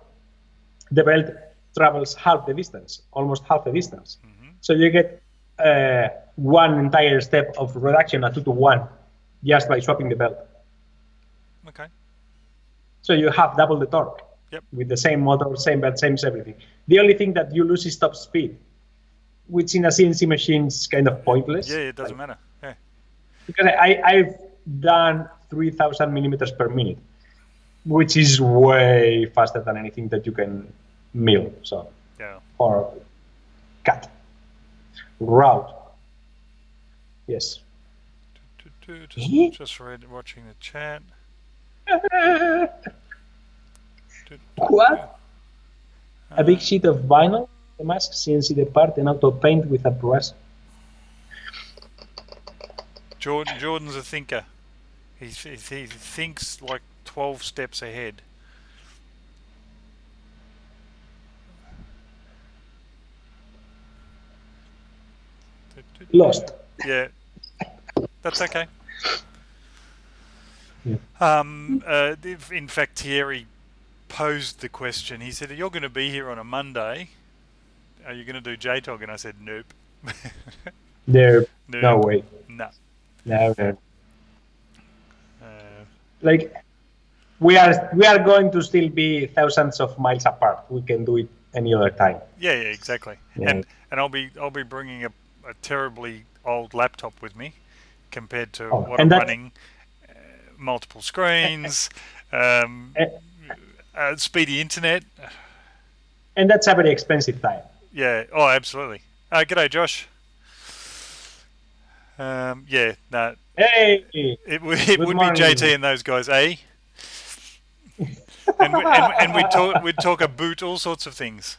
the belt travels half the distance, almost half the distance. Mm-hmm. So you get one entire step of reduction at 2-to-1 just by swapping the belt. Okay. So you have double the torque. Yep. With the same motor, same belt, same everything. The only thing that you lose is top speed, which in a CNC machine is kind of pointless. Yeah, it doesn't matter. Yeah. Because I've done 3,000 millimeters per minute, which is way faster than anything that you can mill. So Yeah. or cut route. Yes. Just watching the chat. What? A big sheet of vinyl, the mask, CNC the part, and auto paint with a brush. Jordan's a thinker. He thinks like 12 steps ahead. Lost. Yeah, that's okay. Yeah. In fact, Thierry posed the question. He said, "You're going to be here on a Monday. Are you going to do JTOG?" And I said, "Nope." There, Nope. no way. No. No. Like we are going to still be thousands of miles apart. We can do it any other time. Yeah, exactly. Yeah. And I'll be bringing a terribly old laptop with me compared to Oh, what and I'm that- running. Multiple screens, speedy internet. And that's a very expensive time. Yeah. Oh, absolutely. G'day, Josh. Yeah. No. Hey, It would Good be morning. JT and those guys, eh? and we'd talk about all sorts of things.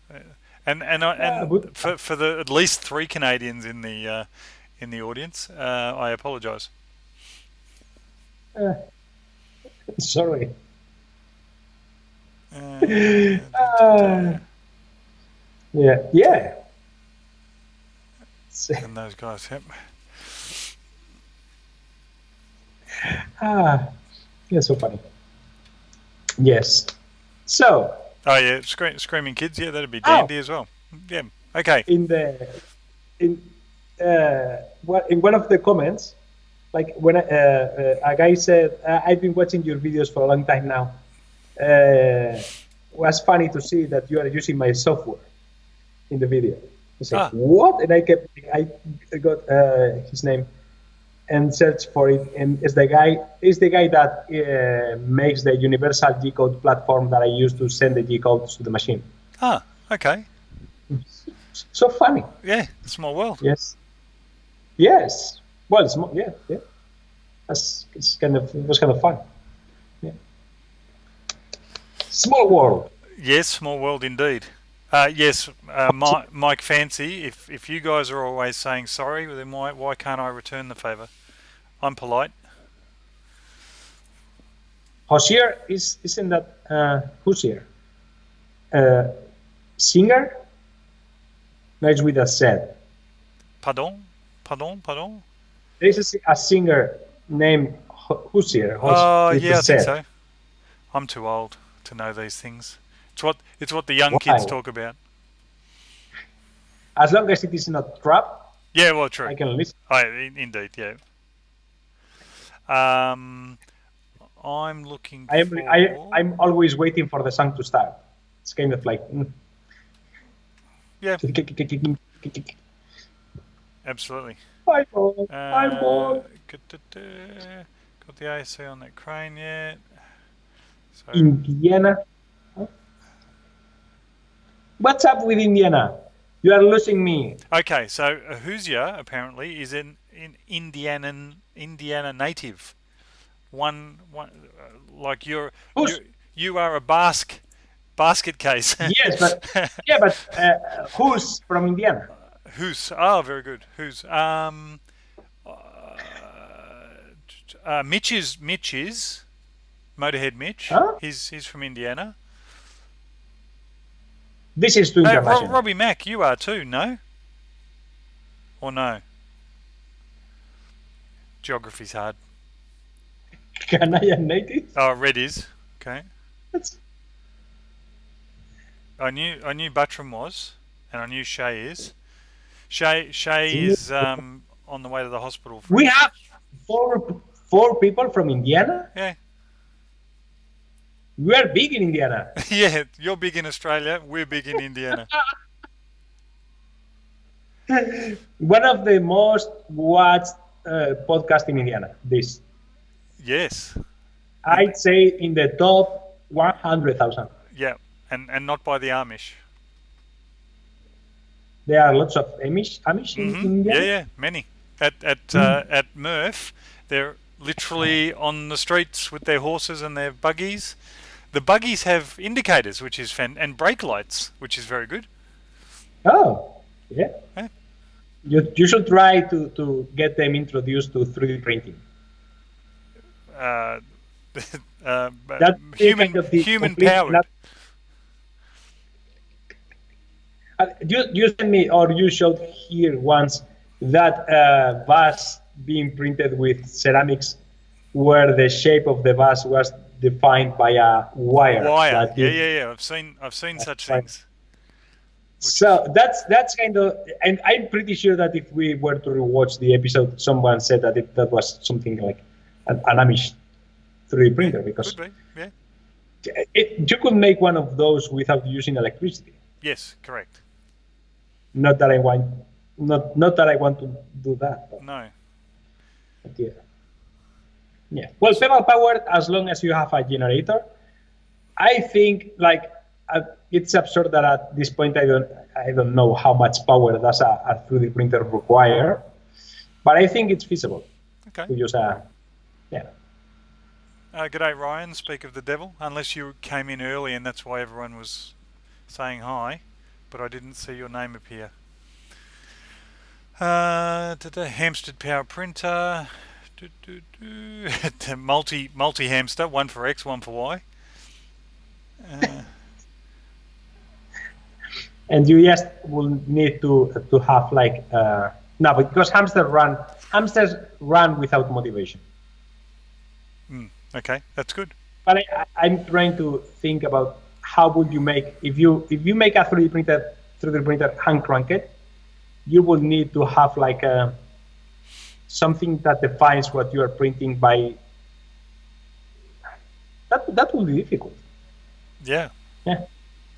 but- For the at least 3 Canadians in the audience, I apologise. Sorry. Yeah. And those guys, yep. Yeah, so funny. Yes. So Oh yeah, screaming kids. Yeah, that'd be dandy as well. Yeah. Okay. in one of the comments, like when a guy said, "I've been watching your videos for a long time now. Was funny to see that you are using my software in the video." I said, "What?" And I got his name and searched for it, and it's the guy that makes the universal G code platform that I use to send the G codes to the machine. Okay. So funny. Yeah, small world. Yes. Well, yeah. It was kind of fun. Yeah. Small world. Yes, small world indeed. Yes, Mike Fancy. If you guys are always saying sorry, then why can't I return the favour? I'm polite. Hosier isn't that who's here? Singer? No, it's with a Z. Pardon. There is a singer named Hosier. Oh yeah, I think so. I'm too old to know these things. It's what the young kids talk about. As long as it is not trap. Yeah, well, true. I can listen. Indeed, yeah. I'm looking. I'm always waiting for the song to start. It's kind of like. Yeah. Absolutely. Hi, Paul. Got the AC on that crane yet? So, Indiana. What's up with Indiana? You are losing me. Okay, so Hoosier apparently is an Indiana native. One like you are a basket case. Yes, but who's from Indiana? Who's? Oh, very good. Who's? Mitch is. Motorhead Mitch. Huh? He's from Indiana. This is too international. Robbie Mack, you are too, no? Or no? Geography's hard. Canadian native? Oh, Red is. Okay. That's I knew Buttram was, and I knew Shay is. Shay is on the way to the hospital for we his. have four people from Indiana. Yeah. We are big in Indiana. Yeah, you're big in Australia, we're big in Indiana. One of the most watched podcasts in Indiana. This Yes. I'd say in the top 100,000. Yeah. And not by the Amish. There are lots of Amish in India. Yeah, many. At Murph, they're literally on the streets with their horses and their buggies. The buggies have indicators, which is and brake lights, which is very good. Oh, yeah. Yeah. You should try to get them introduced to 3D printing. Uh, That's human powered. You sent me, or you showed here once, that vase being printed with ceramics, where the shape of the vase was defined by a wire. Yeah. I've seen such things. So that's kind of, and I'm pretty sure that if we were to rewatch the episode, someone said that that was something like an Amish 3D printer, because could be, yeah. You could make one of those without using electricity. Yes, correct. Not that I want to do that. But, no. But yeah. Yeah. Well, pedal powered, as long as you have a generator. I think it's absurd that at this point I don't know how much power does a 3D printer require, but I think it's feasible. Okay. To use yeah. G'day Ryan, speak of the devil. Unless you came in early and that's why everyone was saying hi, but I didn't see your name appear. Hampstead Power Printer. multi hamster, one for X, one for Y. And you just will need to have no, because hamsters run without motivation. Okay, that's good. But I'm trying to think about how would you make, if you make a 3D printer hand cranked, you will need to have something that defines what you are printing by. That will be difficult. Yeah.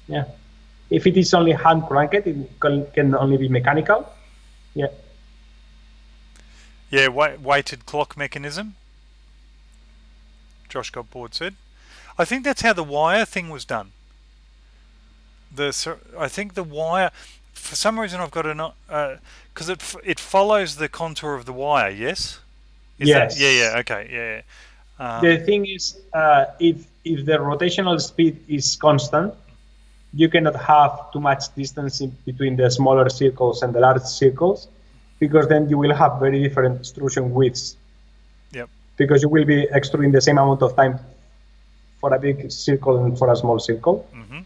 Yeah. If it is only hand cranked, it can only be mechanical. Yeah. Yeah, weighted clock mechanism. Josh got bored said. I think that's how the wire thing was done. I think the wire, for some reason I've got because it follows the contour of the wire. Yes. Yes. Yeah. Okay. Yeah. The thing is, if the rotational speed is constant, you cannot have too much distance between the smaller circles and the large circles, because then you will have very different extrusion widths. Yep. Because you will be extruding the same amount of time for a big circle and for a small circle. Mm-hmm.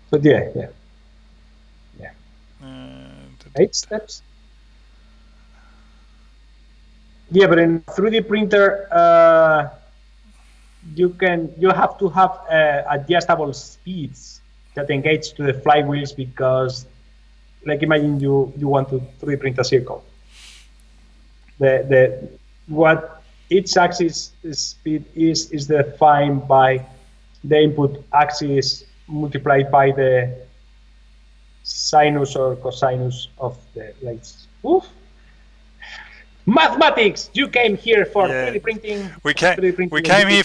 But yeah. 8 steps. Yeah, but in 3D printer, you have to have adjustable speeds that engage to the flywheels, because, imagine you want to 3D print a circle. What each axis speed is defined by the input axis multiplied by the sinus or cosinus of the lights. Oof. Mathematics. You came here for 3D printing. We came here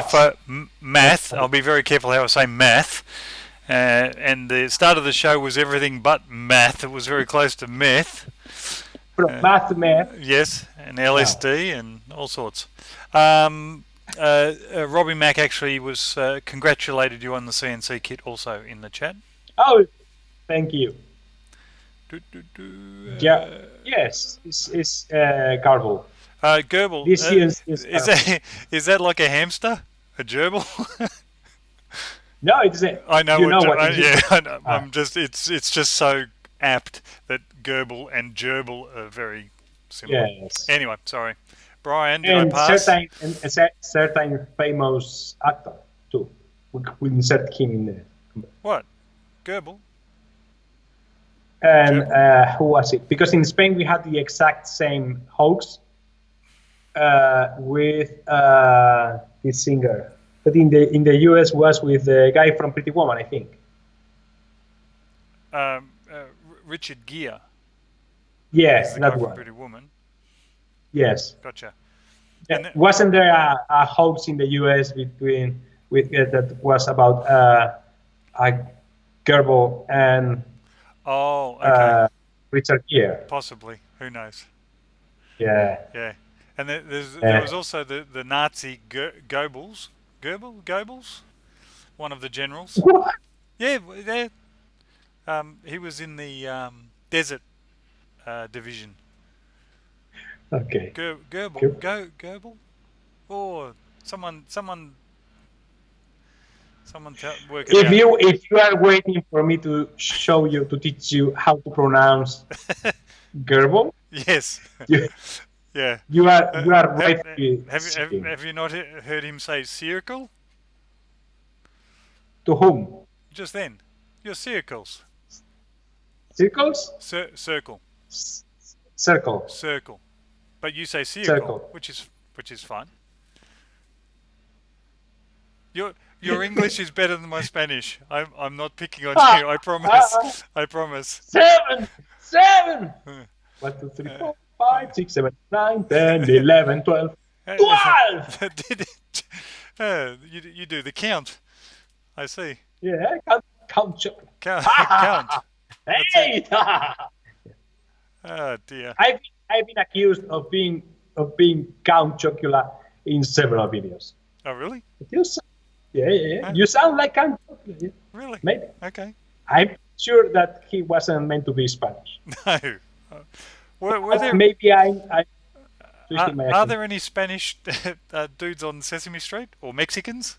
for math. I'll be very careful how I say math. And the start of the show was everything but math. It was very close to meth. From math to math. Yes, and LSD and all sorts. Robbie Mack actually was congratulated you on the CNC kit also in the chat. Oh, thank you. Yeah. Yes, it's Carvel. Gerbil. This CNC Is stuff. that is that like a hamster? A gerbil? No, it's a. I know You what. know what it is. Yeah, I know. Uh, I'm just. It's just so apt that gerbil and gerbil are very similar. yes, Anyway, sorry, Brian. Did I and pass? certain famous actor too. We insert him in there. What? Gerbil? And Gerbil? who was it? Because in Spain we had the exact same hoax with this singer, but in the US was with the guy from Pretty Woman, I think. Um, Richard Gere is Yeah, the guy that from one. Pretty Woman. Yes. Gotcha. Yeah. And Wasn't there a hoax in the US between with that was about a Gerbil and oh, okay, uh, Richard Gere? possibly. Who knows? Yeah. Yeah. And there Yeah. was also the Nazi Goebbels. Goebbels, one of the generals. What? Yeah, yeah. He was in the desert division. Okay. Goebbels, Goebbels, or someone work it If out. you are waiting for me to teach you how to pronounce Gerbil, Yes. you, Yeah. you are Have, rightfully have speaking. have you not heard him say circle To whom? just then? Your circles. Circles? Circle. S- Circle. Circle. But you say circle, Circle. which is fine. Your your English is better than my Spanish. I'm not picking on Ah, you. I ah, promise. I promise. seven, seven. Uh, 1, 2, 3, uh, 4, 5, 6, 7, 9, 10, 11, 12, uh, 12. Did it? You do the count. I see. Yeah, count. Count. Ha Count. ha That's it. Hey! Oh dear. I've been accused of being Count Chocula in several videos. Oh really? You, s- yeah, yeah, yeah. Huh? You sound like Count Chocula. Yeah. Really? Maybe. Okay. I'm sure that he wasn't meant to be Spanish. No. Uh, were But there maybe I'm twisting my are accent. there any Spanish dudes on Sesame Street or Mexicans?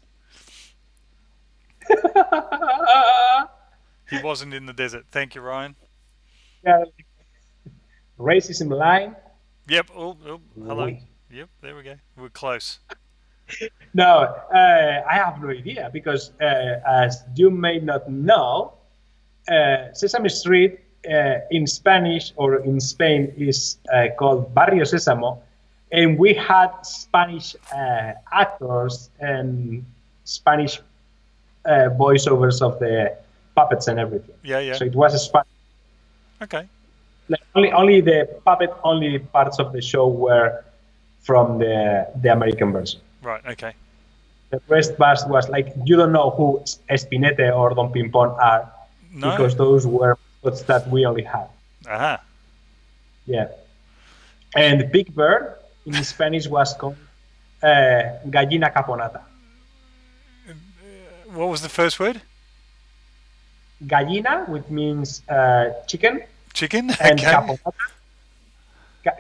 He wasn't in the desert. Thank you, Ryan. Yeah, racism line. Yep. Oh, hello. Wait. Yep. There we go. We're close. No, I have no idea because, as you may not know, Sesame Street in Spanish or in Spain is called Barrio Sésamo, and we had Spanish actors and Spanish voiceovers of the puppets and everything. Yeah. Yeah. So it was a Spanish. Okay. Like only the puppet only parts of the show were from the American version. Right. Okay. The rest was like you don't know who Espinete or Don Pimpon are No. because those were mascots that we only had. Aha. Yeah, and Big Bird in Spanish was called Gallina Caponata. What was the first word? Gallina, which means chicken, Chicken. and Okay.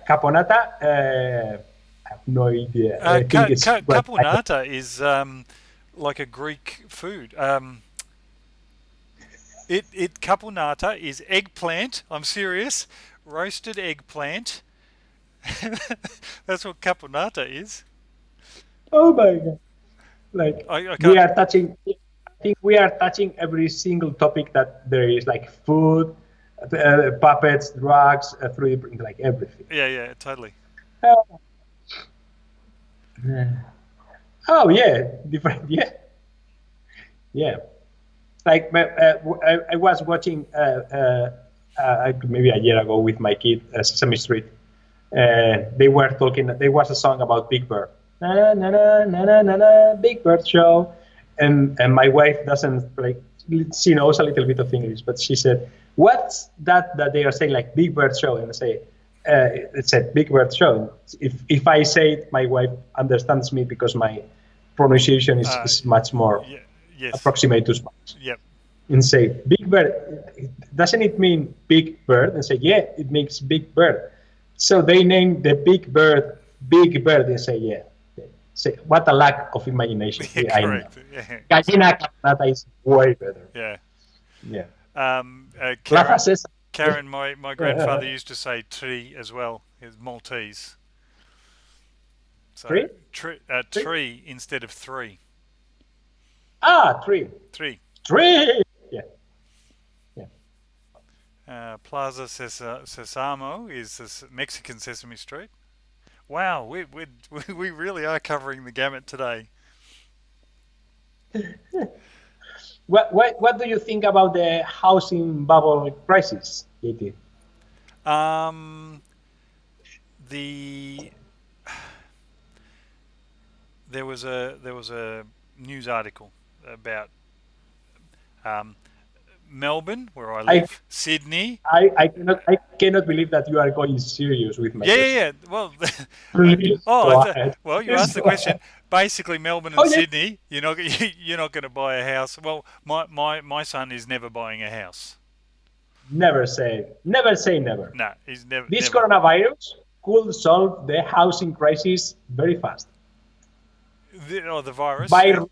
Caponata. I have no idea. I think it's what Caponata is like a Greek food. It caponata is eggplant. I'm serious. Roasted eggplant. That's what caponata is. Oh my god! Like I we can't. are touching. I think we are touching every single topic that there is, like food, puppets, drugs, 3D printing, like everything. Yeah, totally. Oh, oh yeah, different. Yeah, yeah. Like I was watching maybe a year ago with my kid Sesame Street. They were talking. There was a song about Big Bird. Na na na na na na na Big Bird show, and my wife doesn't like. She knows a little bit of English, but she said, "What's that they are saying like Big Bird show?" And I say, "It said Big Bird show." If I say it, my wife understands me because my pronunciation is much more Yeah, yes. approximate to Spanish. Yep. And say Big Bird, doesn't it mean big bird? And say, yeah, it means big bird. So they named the big bird Big Bird, they say, yeah. Say, what a lack of imagination. Yeah, Yeah, I know. correct. Yeah, Gallina caponata is way better. yeah. Yeah. Plaza Karen, Sésamo. Karen, my grandfather used to say tree as well. His Maltese. So Three? Three? tree instead of three. Ah, three. Three. Three! Yeah, yeah. Plaza Sesamo is Mexican Sesame Street. Wow, we really are covering the gamut today. What do you think about the housing bubble crisis, JT? Um, the there was a news article about um, Melbourne, where I I, live, Sydney. I cannot believe that you are going serious with my Yeah, yeah, question. yeah. Well, Please oh, go ahead. well, you Please asked the go ahead. question. Basically, Melbourne Oh and yeah. Sydney, you're not going to buy a house. Well, my son is never buying a house. Never say never. No, he's This never. coronavirus could solve the housing crisis very fast The virus. by Yeah,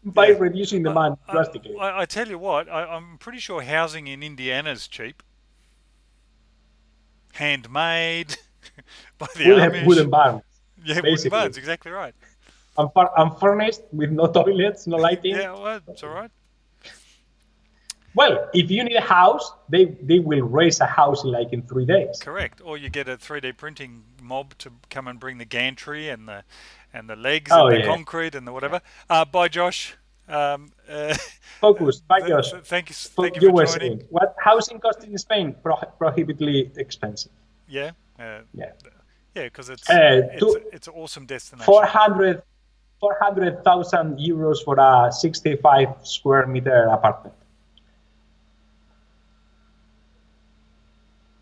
by yeah. reducing I, demand I, drastically. I tell you what, I'm pretty sure housing in Indiana's cheap, handmade by the Wooden Amish. barns, Yeah, wooden basically. barns. Exactly right. Unfurnished with no toilets, no lighting. Yeah, well, it's all right. Well, if you need a house, they will raise a house like in 3 days. Correct. Or you get a 3D printing mob to come and bring the gantry and the legs Oh and the yeah. concrete and the Yeah. whatever. Bye, Josh. Focus, Bios. Thank you You for were joining. saying what housing cost in Spain? Prohibitively expensive. Yeah, Yeah. yeah, because To it's an awesome destination. 400 400,000 euros for a 65 square meter apartment.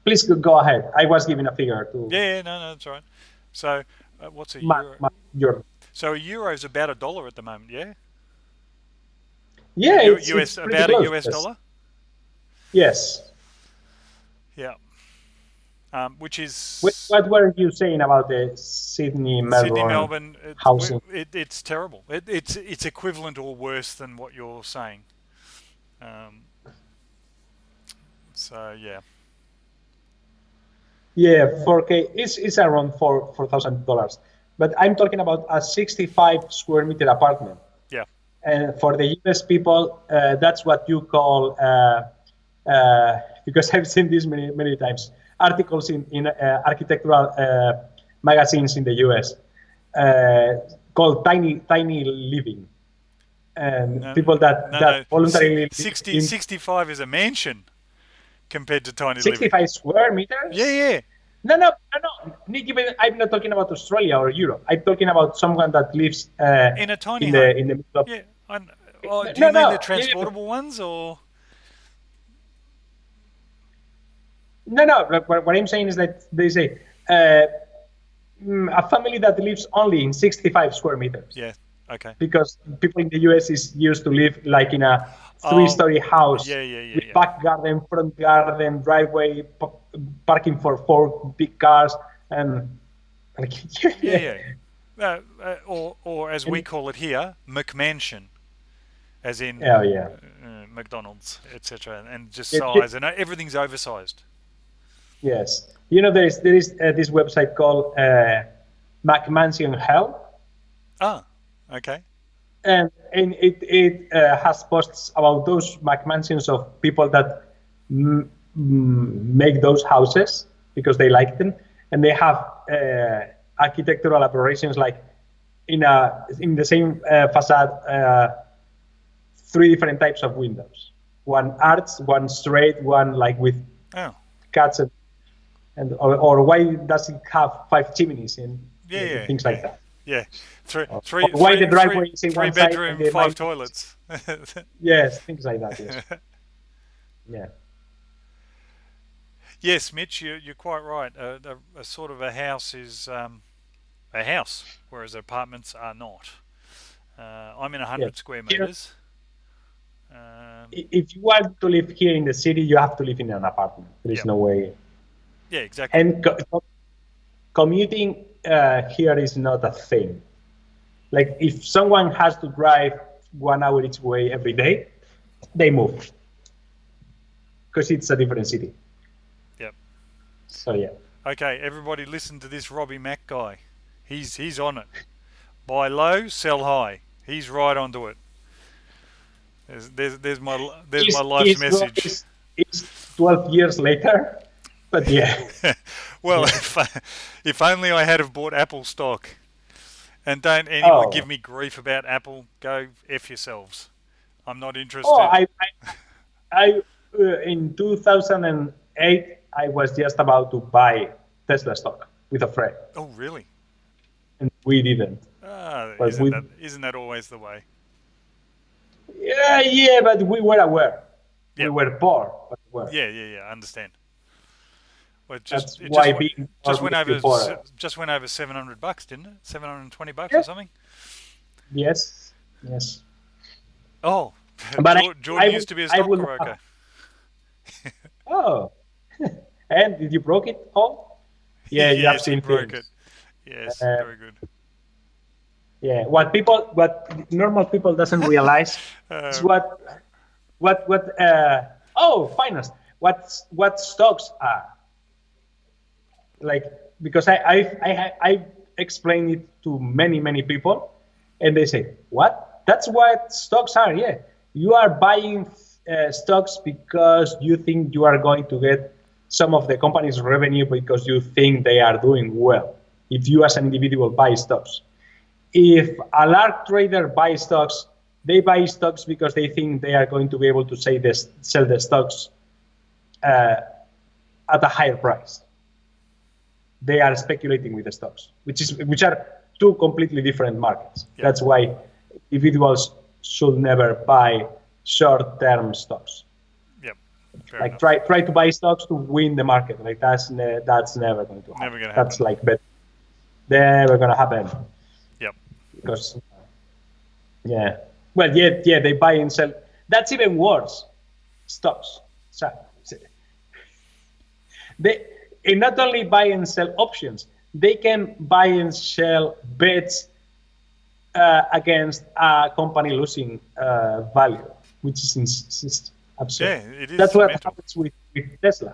Please go ahead. I was giving a figure to Yeah, yeah, no, that's all right. So, what's a Mark, euro? your. So a euro is about $1 at the moment. Yeah, Yeah, it's US pretty about a close. US Yes. dollar. Yes. Yeah, which What, is what were you saying about the Sydney, Sydney, Melbourne Melbourne. housing? It's terrible. It's equivalent or worse than what you're saying. Um, so yeah, Yeah, 4K is around $4,000. But I'm talking about a 65 square meter apartment. yeah. And for the US people, that's what you call, because I've seen this many times, articles in architectural magazines in the US called tiny living. And No, people no, that no. voluntarily live 60, in 65 is a mansion compared to tiny living. 65 square Yeah, meters. yeah. No. Nick, even I'm not talking about Australia or Europe. I'm talking about someone that lives In a tiny in the home. middle of. Yeah. Oh, do you No, mean the no, yeah, transportable ones or? no. What I'm saying is that they say a family that lives only in 65 square meters, Yeah. Okay. because people in the US is used to live like in a Oh, three-story house yeah, yeah, yeah, with yeah. back garden, front garden, driveway, parking for 4 big cars, and like, Yeah, yeah. yeah. Or as we And, call it here, McMansion, as in oh yeah. McDonald's, etc. And just Yeah, size, and everything's oversized. yes. There is this website called McMansion Hell, Ah, okay. and it has posts about those McMansions of people that make those houses because they like them, and they have architectural aberrations like in the same facade, 3 different types of windows, one arch, one straight, one like with Oh, cuts, or why does it have 5 chimneys and yeah, yeah, things like yeah, that, yeah. Three, or three, why the three, three, driveway is in three one side and bedroom, the five mine. toilets. Yes, things like that. Yes. Yeah. Yes, Mitch, you're quite right. A sort of a house is a house, whereas apartments are not. I'm in Yeah. 100 square Here, meters. if you want to live here in the city, you have to live in an apartment. There is Yep. no way. Yeah, exactly. And commuting here is not a thing. Like if someone has to drive 1 hour each way every day, they move because it's a different city. Yep. So yeah. Okay, everybody, listen to this Robbie Mac guy. He's on it. Buy low, sell high. He's right onto it. There's my life's message. It's 12 years later, but yeah. Well, Yeah. if only I had have bought Apple stock. And don't anyone give Oh, me grief about Apple. Go F yourselves. I'm not oh, interested. I in 2008, I was just about to buy Tesla stock with a friend, Oh, really? and we didn't. Ah, But isn't we, that always the way? yeah, yeah, but we were aware. We Yep. were poor, but aware. Yeah. I understand. Well, That's why being poor just went makes you over poorer. just went over $700, didn't it? $720 or Yeah. something. Yes, yes. Oh, But Jordan used to be a I will have. stockbroker. Oh, and did you broke it all? Yeah, you have Yes, he seen broke it. films. Yes, Uh, very good. yeah, what normal people doesn't realize is Uh, what. Finance. What stocks are like because I explained it to many people, and they say what? That's what stocks are. Yeah, you are buying stocks because you think you are going to get some of the company's revenue because you think they are doing well. If you as an individual buy stocks, if a large trader buys stocks, they buy stocks because they think they are going to be able to sell the stocks uh, at a higher price. They are speculating with the stocks, which are two completely different markets. yep, That's why individuals should never buy short-term stocks. yep. Fair Like enough. try to buy stocks to win the market. Like that's never going to happen. Never gonna That's happen. like never gonna happen Yep. because yeah. Well, yeah, they buy and sell. That's even worse. Stocks. So they not only buy and sell options, they can buy and sell bets against a company losing value, which is absurd. Yeah, it That's is what mental. happens with Tesla.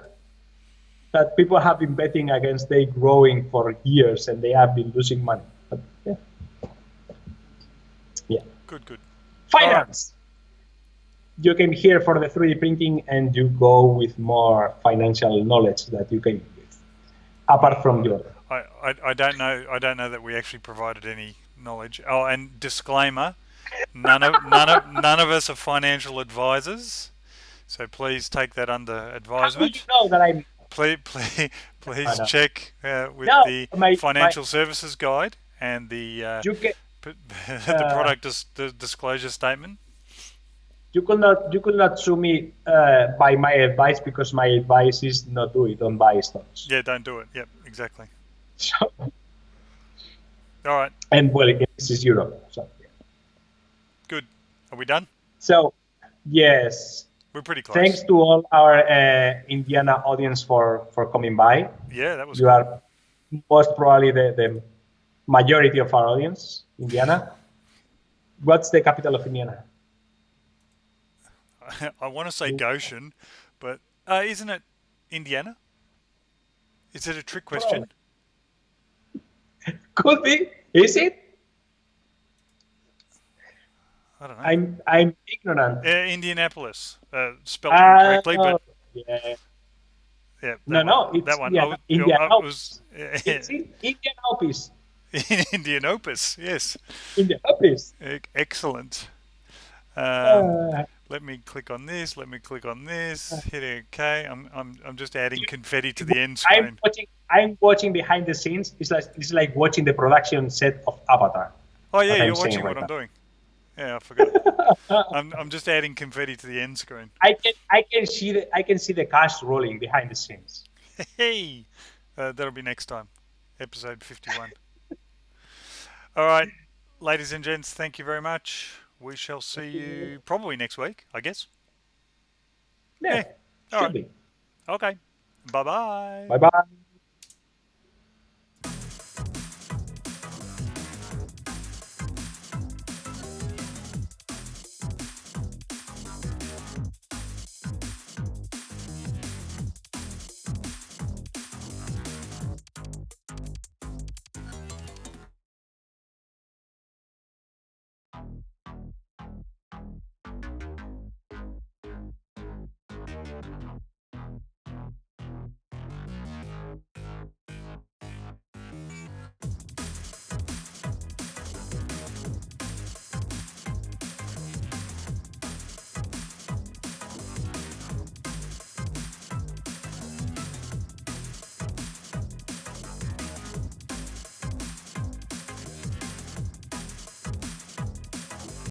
That people have been betting against they growing for years and they have been losing money. But yeah, yeah. Good. All right. Finance. You can hear for the 3D printing and you go with more financial knowledge that you can with, apart from Well, your. I don't know. I don't know that we actually provided any knowledge. Oh, and disclaimer: none of us are financial advisors. So please take that under How do you advisement. know that I'm? Please No. check with No, the my financial services guide and the you can the uh, product disclosure statement. you could not sue me by my advice because my advice is not do it on buy stocks. Yeah, don't do it. Yep, exactly. So, All right, and well, this is Europe. So, yeah. good. Are we done? So yes, We're pretty thanks close. to all our Indiana audience for coming by. Yeah, that was You cool. are most probably the majority of our audience, Indiana. What's the capital of Indiana? I want to say Goshen, but isn't it Indiana? Is it a trick Probably. question? Could be. Is it? I don't know. I'm ignorant. Indianapolis, spelt incorrectly, but Yeah. yeah, No, that one. no, it's That one. I was Indianapolis. It's in Indianapolis. Indianapolis. Yes, Indianapolis. excellent. Um, Uh, let me click on this. Let me click on this. Hit OK. I'm just adding confetti to the end screen. I'm watching behind the scenes. It's like watching the production set of Avatar. Oh yeah, What I'm you're saying watching what right I'm now. doing. Yeah, I forgot. I'm just adding confetti to the end screen. I can see the cast rolling behind the scenes. Hey, that'll be next time, episode 51. All right, ladies and gents, thank you very much. We shall see you probably next week, I guess. Yeah, Yeah. All should right. be. Okay. Bye bye. Bye bye.